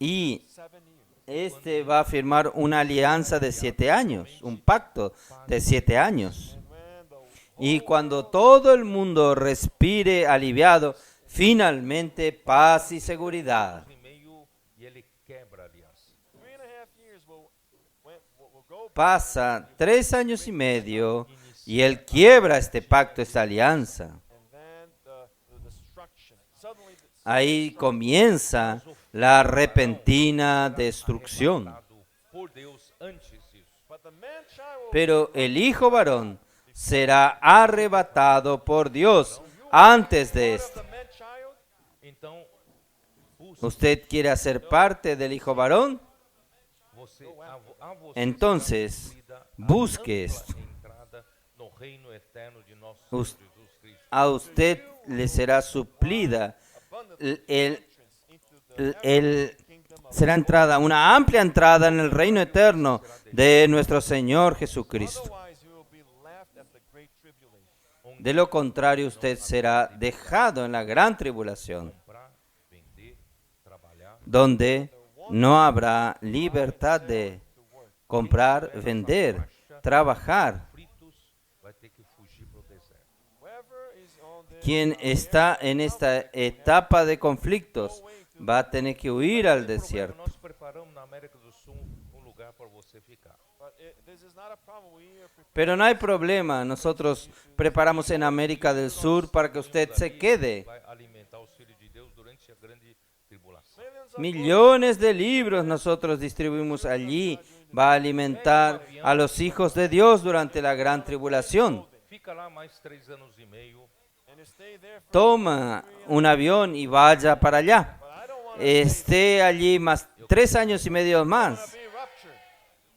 Y covenant of 7 years. este va a firmar una alianza de 7 años, un pacto de 7 años. And when the Y cuando todo el mundo respire aliviado, finalmente paz y seguridad. E meio e ele quebra a aliança. 3.5 years will go Pasa 3 años y medio y él quiebra este pacto, esta alianza. and then the destruction. Suddenly the Ahí comienza la repentina destrucción. Dado por Deus antes disso. but the man child will Pero el hijo varón será arrebatado por Dios antes de esto. the man child Então, busque ¿Usted quiere hacer parte del hijo varón? você, a você Entonces, será cumprida a busque ampla esto. entrada no reino eterno de nosso Us- Senhor Jesus Cristo. A usted le será suplida será entrada, una amplia entrada en el reino eterno de nuestro Señor Jesucristo. otherwise you will be left at the great tribulation. De lo contrario, usted será dejado en la gran tribulación, Comprar, vender, trabalhar, donde no habrá libertad de comprar, vender, trabajar. fritos, vai ter que fugir para o deserto. Whoever is on the Quien está en esta etapa de conflictos va a tener que huir al desierto. Nós preparamos na América do Sul lugar para você ficar. but This is not a problem. We are prepared. Pero no hay problema, nosotros preparamos en América del Sur para que usted se quede. Vai alimentar os filhos de Deus durante a grande tribulação. Millions of Millones de libros nosotros distribuimos allí. Va a alimentar a los hijos de Dios durante la gran tribulación. Fica lá mais 3 anos e meio. and you stay there for Toma un avión y vaya para allá. but I don't want Esté allí más 3 años y medio to más. be ruptured.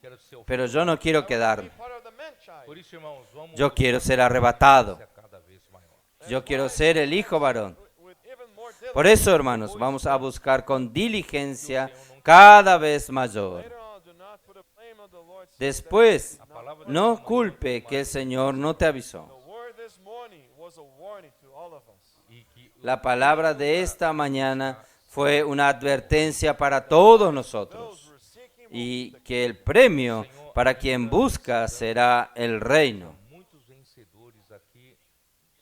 Quero ser o Pero yo no quiero Be quedarme. part of the man child. Por isso, irmãos, vamos Yo quiero ser arrebatado. ser cada vez maior. Yo quiero ser el hijo varón. With even more diligence. Por eso, hermanos, vamos a buscar con diligencia cada vez mayor. Later on, do not put a blame on the Lord. Después, A palavra de no Deus culpe que el Señor no te avisó. The word this morning was a warning to all of us. e que La palabra de esta mañana fue una advertencia para todos nosotros Those who are seeking y que el premio para quien busca será el reino. muitos vencedores aqui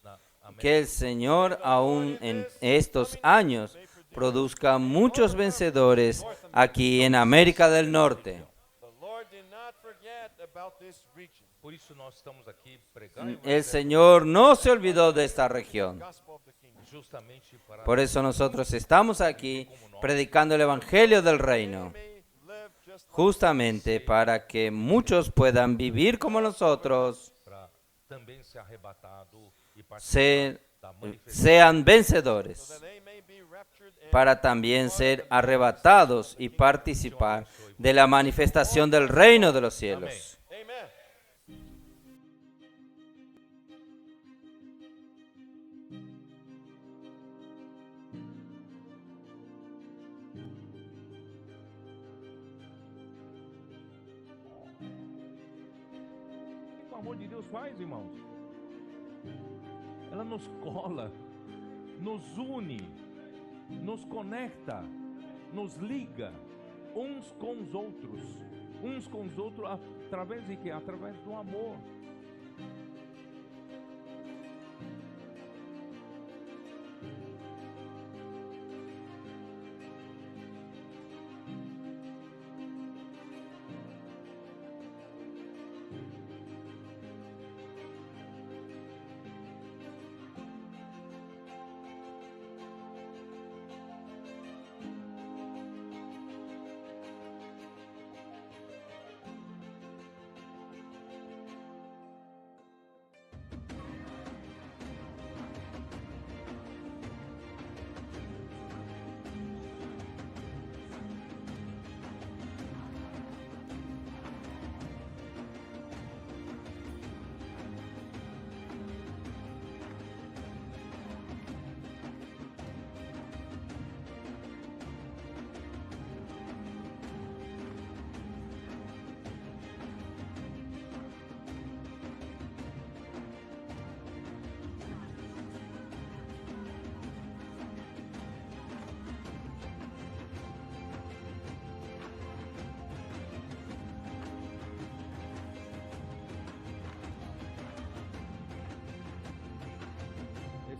na América. Que el Señor aún en estos años produzca muchos vencedores aquí en América del Norte. the Lord did not forget about this region. Por isso nós estamos aqui pregando El Señor no se olvidó de esta región. Gospel of the kingdom. justamente para Por eso nosotros estamos aquí predicando el Evangelio del Reino, May live just justamente para que muchos puedan vivir como nosotros, para também ser arrebatado e participar ser- da manifestação. sean vencedores, so that they may be raptured and para también ser arrebatados y participar de la manifestación del reino de los cielos. amen. O amor de Deus faz, irmãos? Ela nos cola, nos une, nos conecta, nos liga uns com os outros. Uns com os outros através de quê? Através do amor.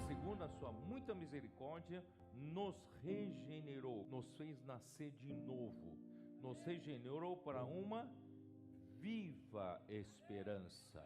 Segundo a sua muita misericórdia, nos regenerou, nos fez nascer de novo, nos regenerou para uma viva esperança.